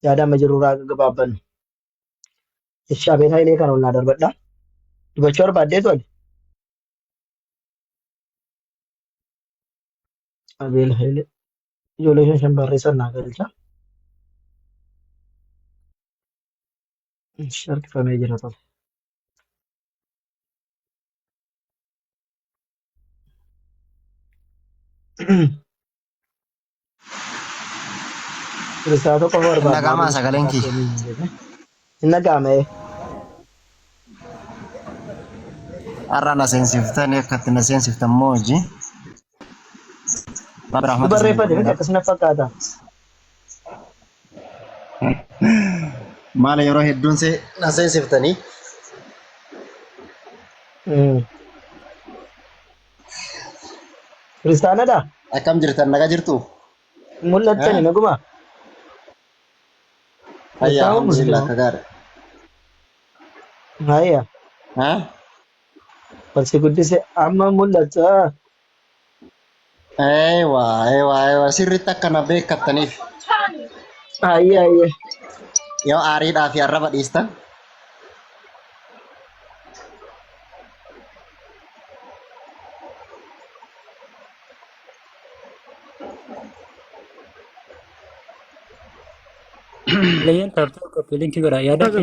yaada amma jirurraa gabaabbannu. Jecha abeen hayilee kan ol naa darbadhaa. Dubachuu barbaaddeetu ali. Abeen hayilee ijoollee shan barreessan naa galcha. Harkifamee jira tole. Kiristaana tokko barbaadna. Nagamaa sagaleen kee. Hin nagaame. Har'a na seensiftanii akkatti na seensiftan moo hojii? Barreeffate miti akkas na fakkaata. Maala yeroo hedduun na seensiftanii? Kiristaanadha? Akkam jirtan naga jirtu? Mul'attani naguma? Hayya alhamdulillah kagaadha. Hayya. Barsi guddise amma mul'ata. Eewa sirriitti akkana beekattaniif. Hayya. Yoo aariidhaa fi arraba dhiistan. Kalian tahu kok feeling juga ya ada ke